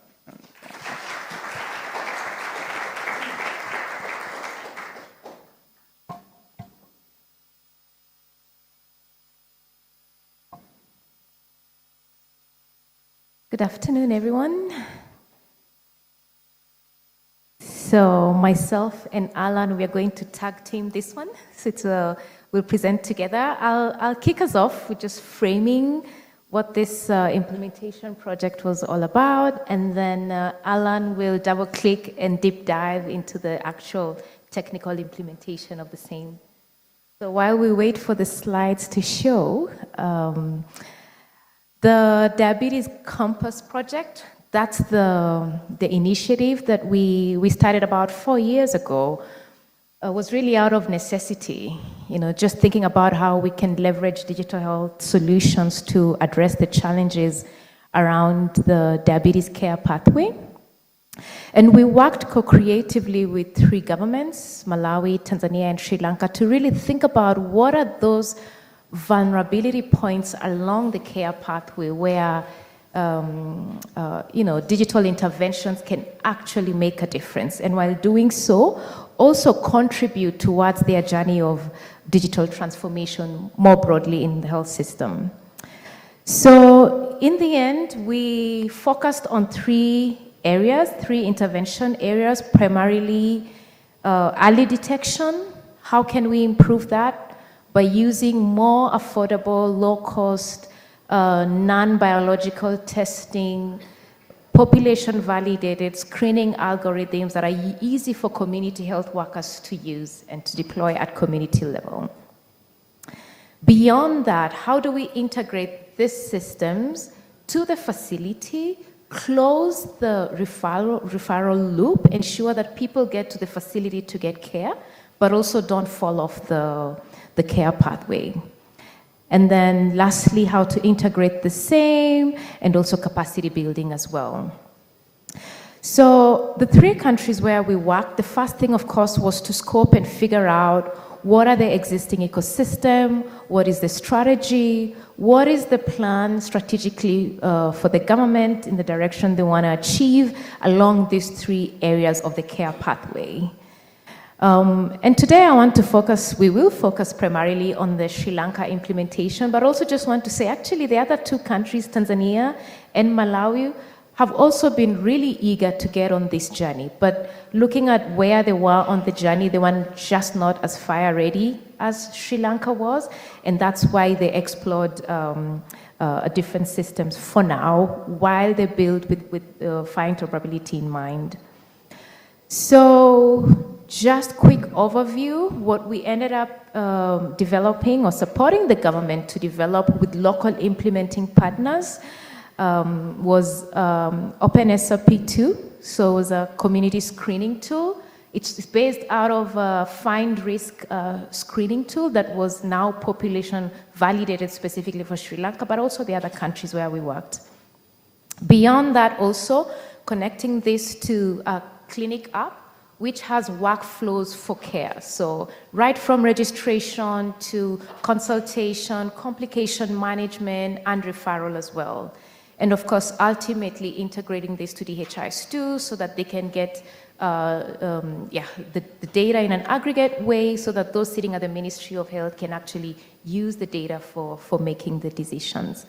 Good afternoon, everyone. So myself and Alan, we are going to tag team this one. So we'll present together. I'll kick us off with just framing what this implementation project was all about, and then Alan will double click and deep dive into the actual technical implementation of the same. So while we wait for the slides to show, the Diabetes Compass project, that's the initiative that we started about 4 years ago, was really out of necessity. Just thinking about how we can leverage digital health solutions to address the challenges around the diabetes care pathway. And we worked co-creatively with 3 governments, Malawi, Tanzania, and Sri Lanka, to really think about what are those vulnerability points along the care pathway where digital interventions can actually make a difference, and while doing so, also contribute towards their journey of digital transformation more broadly in the health system. So in the end, we focused on 3 intervention areas, primarily early detection. How can we improve that? By using more affordable, low-cost, non-biological testing, population-validated screening algorithms that are easy for community health workers to use and to deploy at community level. Beyond that, how do we integrate these systems to the facility, close the referral loop, ensure that people get to the facility to get care, but also don't fall off the care pathway? And then lastly, how to integrate the same and also capacity building as well. So the 3 countries where we worked, the first thing, of course, was to scope and figure out what are the existing ecosystem, what is the strategy, what is the plan strategically for the government in the direction they want to achieve along these 3 areas of the care pathway. And today we will focus primarily on the Sri Lanka implementation, but also just want to say, actually, the other 2 countries, Tanzania and Malawi, have also been really eager to get on this journey. But looking at where they were on the journey, they were just not as fire ready as Sri Lanka was, and that's why they explored different systems for now, while they build with fire interoperability in mind. So, just quick overview, what we ended up developing or supporting the government to develop with local implementing partners was OpenSRP2, so it was a community screening tool It's based out of a find risk screening tool that was now population validated specifically for Sri Lanka, but also the other countries where we worked. Beyond that also, connecting this to a clinic app, which has workflows for care. So right from registration to consultation, complication management, and referral as well. And of course, ultimately integrating this to DHIS2 so that they can get the data in an aggregate way so that those sitting at the Ministry of Health can actually use the data for making the decisions.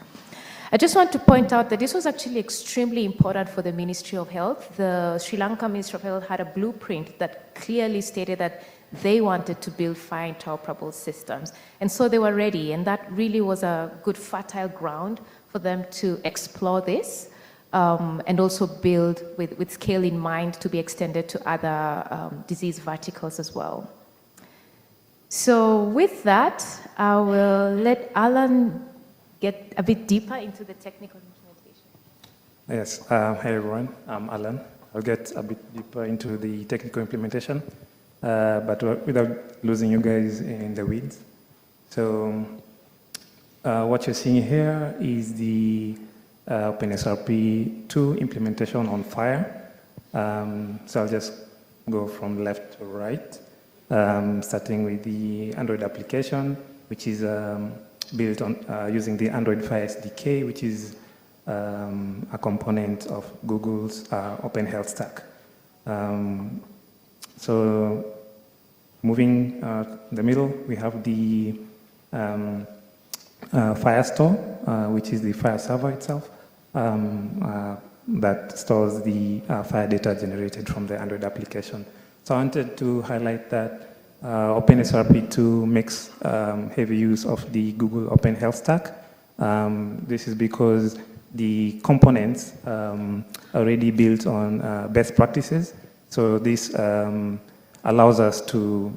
I just want to point out that this was actually extremely important for the Ministry of Health. The Sri Lanka Ministry of Health had a blueprint that clearly stated that they wanted to build fire interoperable systems. And so they were ready, and that really was a good fertile ground for them to explore this and also build with scale in mind to be extended to other disease verticals as well. So with that, I will let Alan get a bit deeper into the technical implementation. Yes, hi everyone, I'm Alan. I'll get a bit deeper into the technical implementation, but without losing you guys in the weeds. So what you're seeing here is the OpenSRP2 implementation on Fire. So I'll just go from left to right, starting with the Android application, which is built on using the Android Fire SDK, which is a component of Google's Open Health Stack. So moving in the middle, we have the Firestore, which is the Fire server itself, that stores the Fire data generated from the Android application. So I wanted to highlight that OpenSRP2 makes heavy use of the Google Open Health Stack. This is because the components already built on best practices. So this allows us to,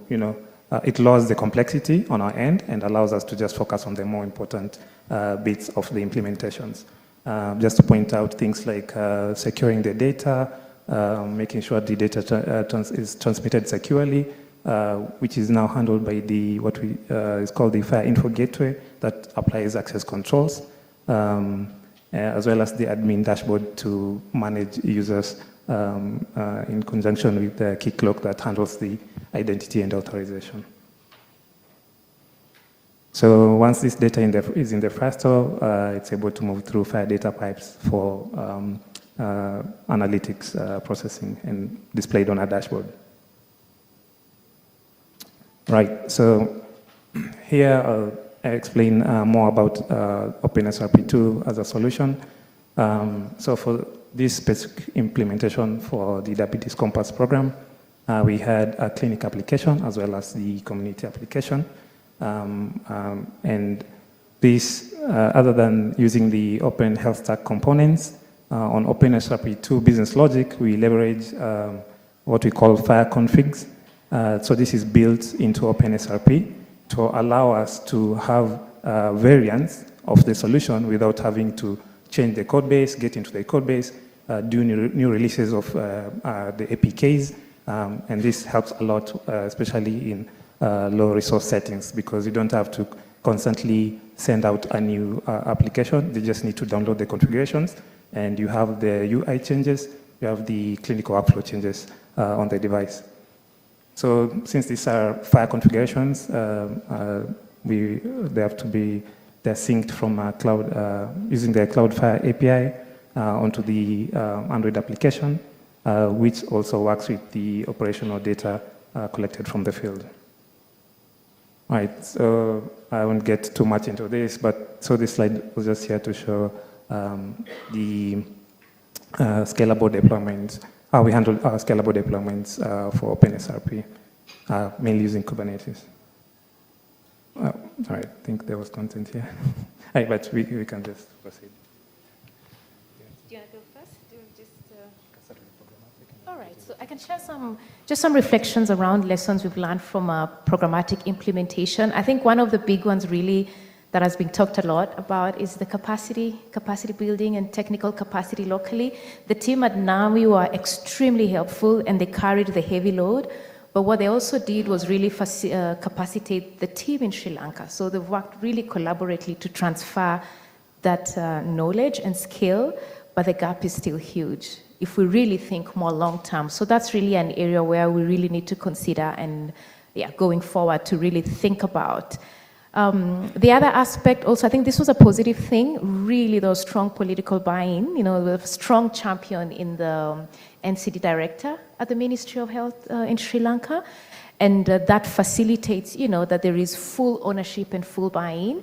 it lowers the complexity on our end and allows us to just focus on the more important bits of the implementations. Just to point out things like securing the data, making sure the data is transmitted securely, which is now handled by what is called the Fire Info Gateway that applies access controls, as well as the admin dashboard to manage users in conjunction with the Keycloak that handles the identity and authorization. So once this data is in the Firestore, it's able to move through Fire data pipes for analytics processing and displayed on a dashboard. Right, so here I'll explain more about OpenSRP2 as a solution. So for this specific implementation for the Diabetes Compass program, we had a clinic application as well as the community application. And this, other than using the Open Health Stack components, on OpenSRP2 business logic, we leverage what we call Fire configs. So this is built into OpenSRP to allow us to have variants of the solution without having to change the code base, get into the code base, do new releases of the APKs, and this helps a lot, especially in low resource settings, because you don't have to constantly send out a new application. They just need to download the configurations, and you have the UI changes, you have the clinical workflow changes on the device. So since these are Fire configurations, they have to be, they're synced from a cloud, using the Cloudfire API onto the Android application, which also works with the operational data collected from the field. All right, so I won't get too much into this, but so this slide was just here to show the scalable deployments, how we handle our scalable deployments for OpenSRP, mainly using Kubernetes. All right, I think there was content here. All right, but we can just proceed. Do you want to go first? All right, so I can share some reflections around lessons we've learned from a programmatic implementation. I think one of the big ones really that has been talked a lot about is the capacity building and technical capacity locally. The team at NAMI were extremely helpful and they carried the heavy load. But what they also did was really capacitate the team in Sri Lanka. So they worked really collaboratively to transfer that knowledge and skill, but the gap is still huge if we really think more long term. So that's really an area where we really need to consider and going forward to really think about. The other aspect also, I think this was a positive thing, really there was strong political buy-in, a strong champion in the NCD director at the Ministry of Health in Sri Lanka, and that facilitates, that there is full ownership and full buy-in.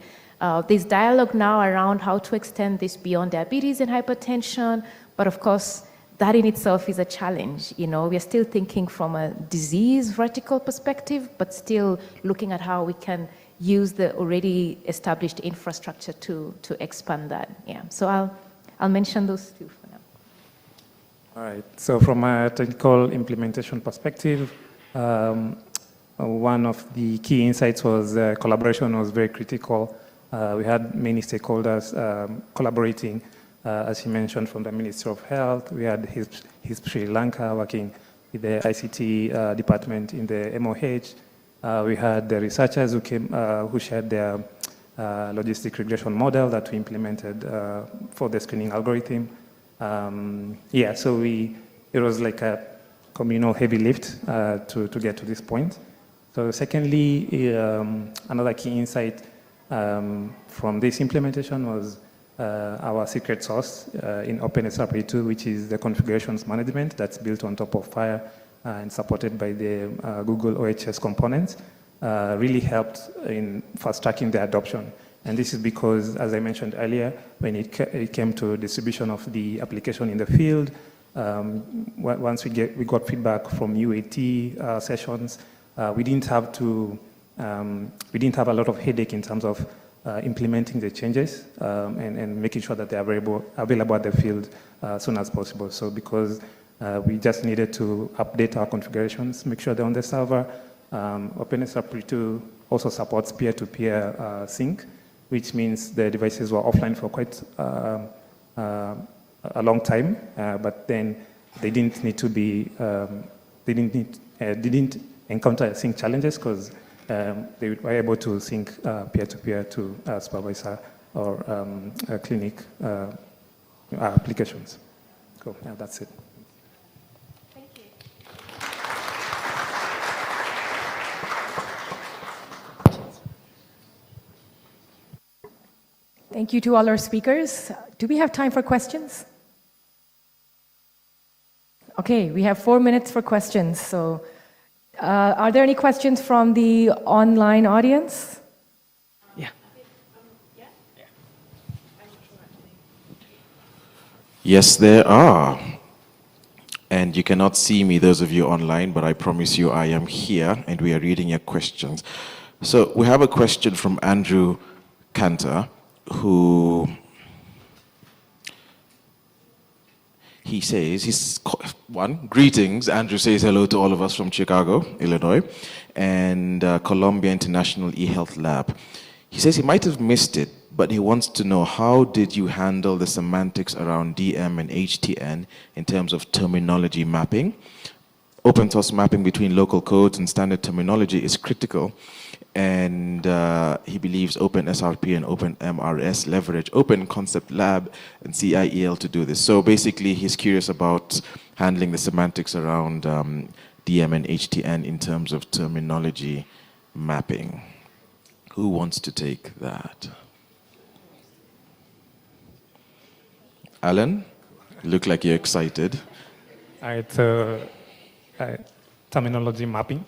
There's dialogue now around how to extend this beyond diabetes and hypertension, but of course, that in itself is a challenge. We are still thinking from a disease vertical perspective, but still looking at how we can use the already established infrastructure to expand that. So I'll mention those two for now. All right. So from a technical implementation perspective, one of the key insights was collaboration was very critical. We had many stakeholders collaborating, as you mentioned, from the Ministry of Health. We had his Sri Lanka working with the ICT department in the MOH. We had the researchers who came, who shared their logistic regression model that we implemented for the screening algorithm. So it was like a communal heavy lift to get to this point. So secondly, another key insight from this implementation was our secret sauce in OpenSRP2, which is the configurations management that's built on top of FHIR and supported by the Google OHS components, really helped in fast-tracking the adoption. And this is because, as I mentioned earlier, when it came to distribution of the application in the field, once we got feedback from UAT sessions, we didn't have a lot of headache in terms of implementing the changes and making sure that they're available at the field as soon as possible. So because we just needed to update our configurations, make sure they're on the server. OpenSRP2 also supports peer-to-peer sync, which means the devices were offline for quite a long time, but then they didn't need to be, didn't encounter sync challenges because they were able to sync peer-to-peer to supervisor or clinic applications. Cool, that's it. Thank you to all our speakers. Do we have time for questions? Okay, we have 4 minutes for questions. So, are there any questions from the online audience? Yeah. Yes, there are. And you cannot see me, those of you online, but I promise you I am here and we are reading your questions. So we have a question from Andrew Cantor, who he says, greetings. Andrew says hello to all of us from Chicago, Illinois, and Columbia International eHealth Lab. He says he might have missed it, but he wants to know, how did you handle the semantics around DM and HTN in terms of terminology mapping? Open source mapping between local codes and standard terminology is critical, and he believes OpenSRP and OpenMRS leverage Open Concept Lab and CIEL to do this. So basically, he's curious about handling the semantics around DM and HTN in terms of terminology mapping. Who wants to take that? Alan, you look like you're excited. It's terminology mapping.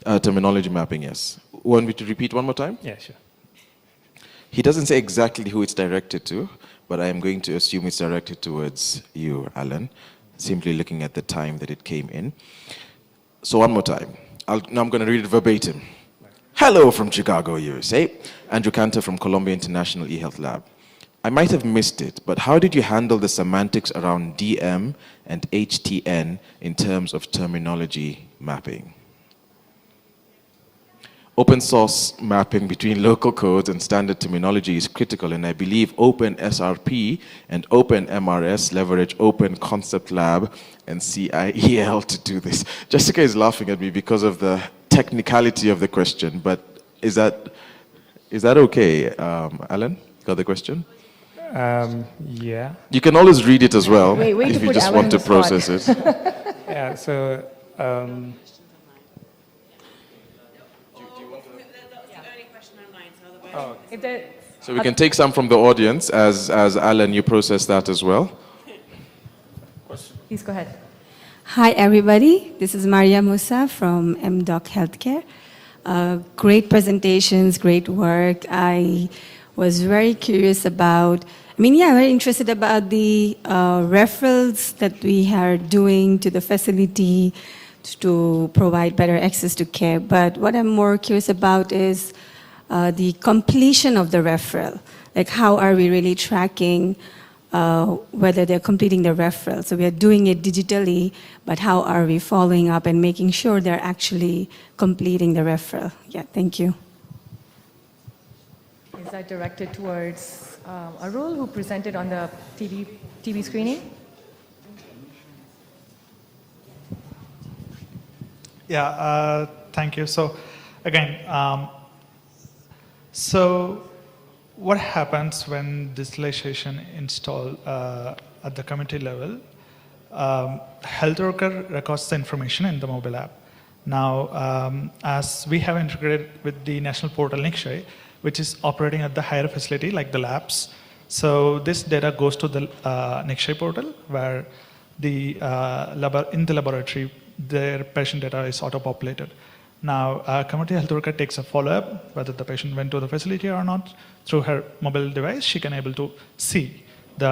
Terminology mapping, yes. Want me to repeat one more time? Yeah, sure. He doesn't say exactly who it's directed to, but I am going to assume it's directed towards you, Alan, simply looking at the time that it came in. So one more time. Now I'm going to read it verbatim. Hello from Chicago, USA. Andrew Cantor from Columbia International eHealth Lab. I might have missed it, but how did you handle the semantics around DM and HTN in terms of terminology mapping? open source mapping between local codes and standard terminology is critical, and I believe Open SRP and Open MRS leverage Open Concept Lab and CIEL to do this. Jessica is laughing at me because of the technicality of the question, but is that okay, Alan? Got the question? Yeah. You can always read it as well Wait to if you put just Alan want on to the spot. process it. Yeah, so If there- So we can take some from the audience as Alan, you process that as well. Please go ahead. Hi, everybody. This is Maria Musa from MDoc Healthcare. Great presentations, great work. I was very curious about, very interested about the referrals that we are doing to the facility to provide better access to care. But what I'm more curious about is the completion of the referral. Like, how are we really tracking whether they're completing the referral? So we are doing it digitally, but how are we following up and making sure they're actually completing the referral? Yeah, thank you. Is that directed towards Arul, who presented on the TV screening? Yeah, thank you. So again, so what happens when digitalization install at the community level? Health worker records the information in the mobile app. Now, as we have integrated with the national portal NICSHI, which is operating at the higher facility like the labs, so this data goes to the NICSHI portal where the in the laboratory their patient data is auto-populated. Now, a community health worker takes a follow-up, whether the patient went to the facility or not. Through her mobile device, she can able to see the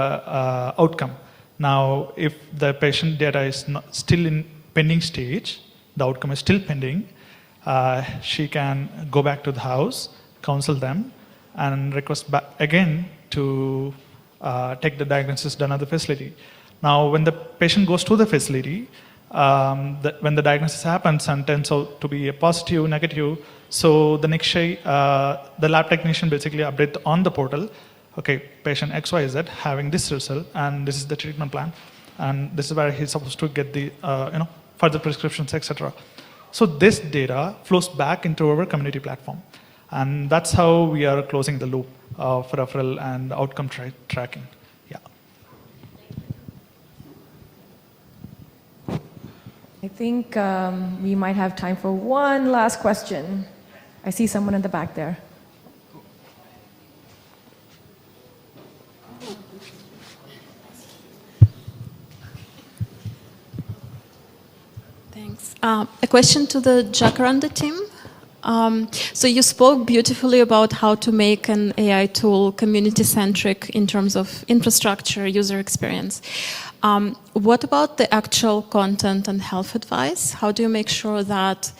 outcome. Now, if the patient data is still in pending stage, the outcome is still pending, she can go back to the house, counsel them, and request back again to take the diagnosis done at the facility. Now, when the patient goes to the facility, when the diagnosis happens and turns out to be a positive, negative, so the NICSHI, the lab technician basically update on the portal, okay, patient XYZ having this result, and this is the treatment plan, and this is where he's supposed to get the further prescriptions, etc. So this data flows back into our community platform, and that's how we are closing the loop of referral and outcome tracking. Yeah. I think we might have time for one last question. I see someone in the back there. Thanks. A question to the Jacaranda team. So you spoke beautifully about how to make an AI tool community-centric in terms of infrastructure, user experience. What about the actual content and health advice? How do you make sure that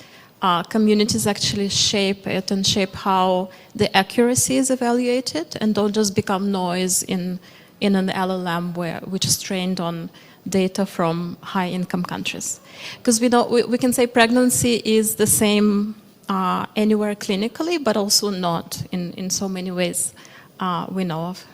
communities actually shape it and shape how the accuracy is evaluated and don't just become noise in an LLM which is trained on data from high-income countries? Because we can say pregnancy is the same anywhere clinically, but also not in so many ways we know of.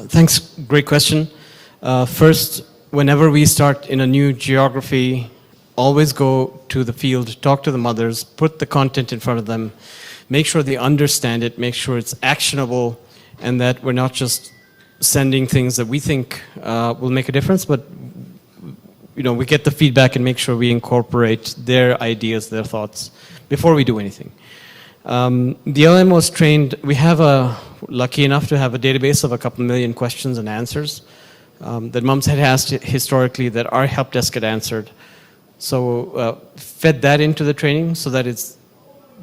Thanks, great question. First, whenever we start in a new geography, always go to the field, talk to the mothers, put the content in front of them, make sure they understand it, make sure it's actionable, and that we're not just sending things that we think will make a difference, but we get the feedback and make sure we incorporate their ideas, their thoughts before we do anything. The LM was trained, we have lucky enough to have a database of a couple million questions and answers that moms had asked historically that our help desk had answered. So fed that into the training so that it's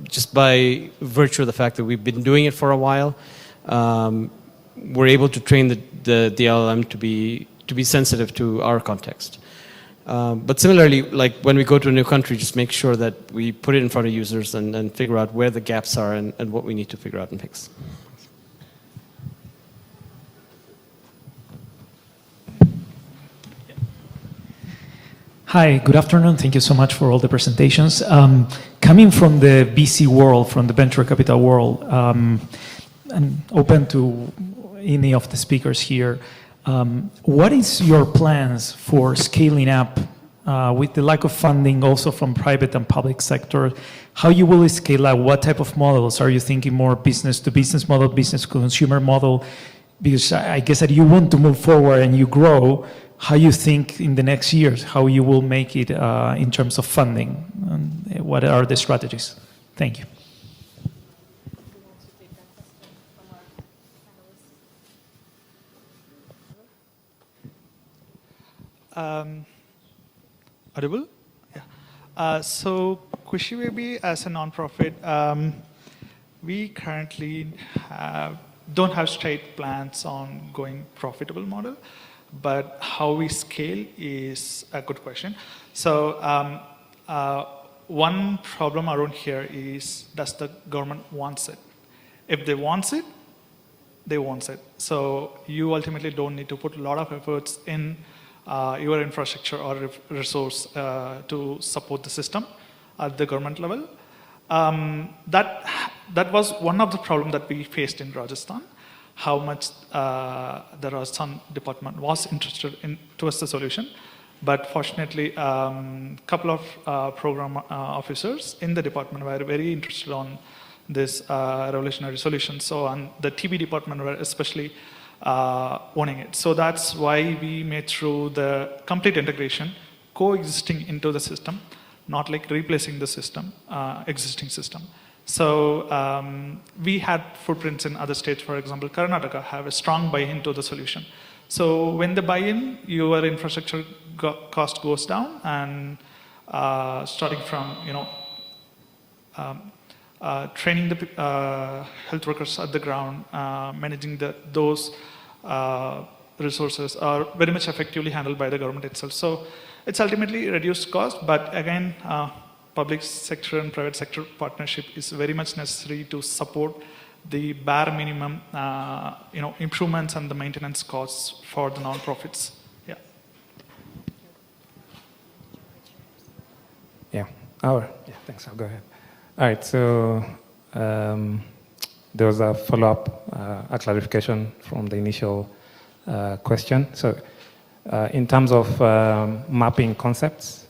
just by virtue of the fact that we've been doing it for a while, we're able to train the LLM to be sensitive to our context. But similarly, like when we go to a new country, just make sure that we put it in front of users and figure out where the gaps are and what we need to figure out and fix. Hi, good afternoon. Thank you so much for all the presentations. Coming from the VC world, from the venture capital world, and open to any of the speakers here, what is your plans for scaling up with the lack of funding also from private and public sector? How you will scale up? What type of models? Are you thinking more business to business model, business to consumer model? Because I guess that you want to move forward and you grow. How you think in the next years, how you will make it in terms of funding? And what are the strategies? Thank you. Audible? Yeah. So Kushibaby as a nonprofit, we currently don't have straight plans on going profitable model, but how we scale is a good question. So one problem around here is, does the government wants it? If they wants it, they want it. So you ultimately don't need to put a lot of efforts in your infrastructure or resource to support the system at the government level. That was one of the problems that we faced in Rajasthan, how much the Rajasthan department was interested in towards the solution. But fortunately, a couple of program officers in the department were very interested on this revolutionary solution. So and the TB department were especially owning it. So that's why we made through the complete integration, coexisting into the system, not like replacing the system, existing system. So we had footprints in other states. For example, Karnataka have a strong buy-in to the solution. So when the buy-in, your infrastructure cost goes down, and starting from training the health workers at the ground, managing those resources are very much effectively handled by the government itself. So it's ultimately reduced cost, but again, public sector and private sector partnership is very much necessary to support the bare minimum, improvements and the maintenance costs for the non-profits. Yeah. Yeah. Yeah. Thanks. I'll go ahead. All right. So there was a follow-up, a clarification from the initial question. So in terms of mapping concepts.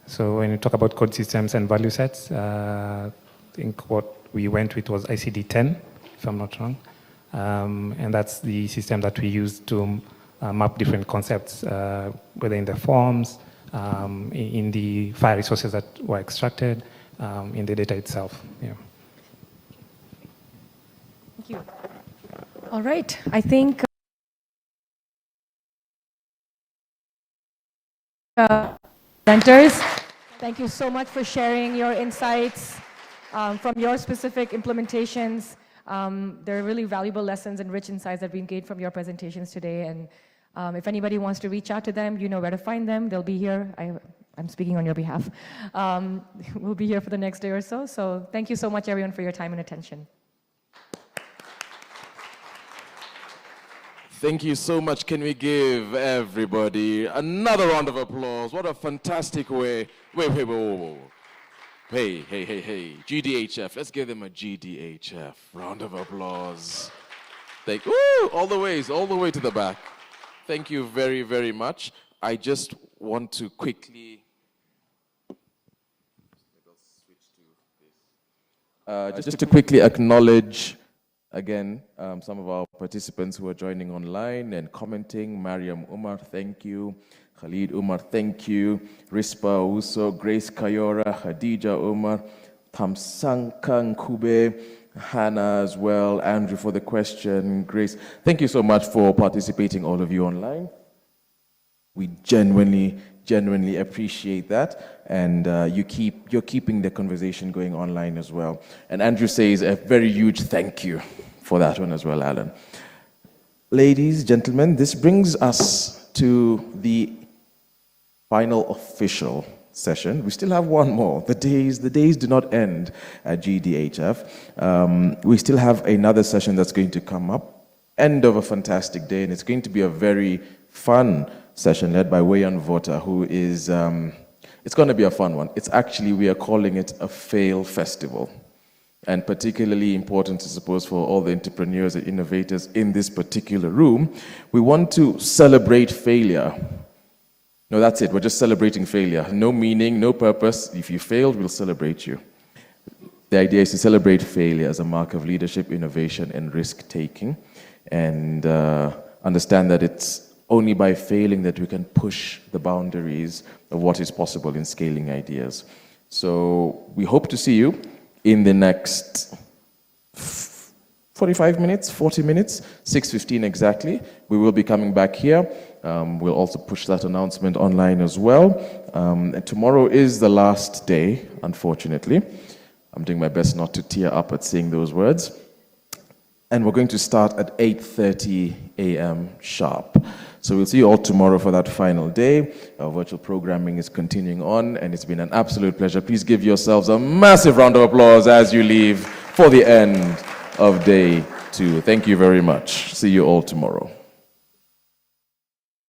So when you talk about code systems and value sets, I think what we went with was ICD-10, if I'm not wrong. And that's the system that we use to map different concepts, whether in the forms, in the file resources that were extracted, in the data itself. Yeah. Thank you. All right. I think presenters, thank you so much for sharing your insights from your specific implementations. There are really valuable lessons and rich insights that we gained from your presentations today. And if anybody wants to reach out to them, you know where to find them. They'll be here. I'm speaking on your behalf. We'll be here for the next day or so. So thank you so much, everyone, for your time and attention. Thank you so much. Can we give everybody another round of applause? What a fantastic way. Wait. Hey. GDHF. Let's give them a GDHF. Round of applause. All the way to the back. Thank you very, very much. I just want to quickly just to quickly acknowledge again, some of our participants who are joining online and commenting. Mariam Umar, thank you. Khalid Umar, thank you. Rispa Uso, Grace Kayora, Khadija Umar, Tamsankan Kube, Hannah as well, Andrew for the question, Grace. Thank you so much for participating, all of you online. We genuinely appreciate that, and you're keeping the conversation going online as well. And Andrew says a very huge thank you for that one as well, Alan. Ladies, gentlemen, this brings us to the final official session. We still have one more. The days do not end at GDHF. We still have another session that's going to come up, end of a fantastic day, and it's going to be a very fun session led by Wayan Vota, who is, it's going to be a fun one. It's actually, we are calling it a fail festival. And particularly important, I suppose, for all the entrepreneurs and innovators in this particular room, we want to celebrate failure. No, that's it. We're just celebrating failure. No meaning, no purpose. If you failed, we'll celebrate you. The idea is to celebrate failure as a mark of leadership, innovation, and risk-taking, and understand that it's only by failing that we can push the boundaries of what is possible in scaling ideas. So we hope to see you in the next 45 minutes, 40 minutes, 6:15 exactly. We will be coming back here. We'll also push that announcement online as well. And tomorrow is the last day, unfortunately. I'm doing my best not to tear up at saying those words. And we're going to start at 8:30 a.m. sharp. So we'll see you all tomorrow for that final day. Our virtual programming is continuing on, and it's been an absolute pleasure. Please give yourselves a massive round of applause as you leave for the end of day 2. Thank you very much. See you all tomorrow.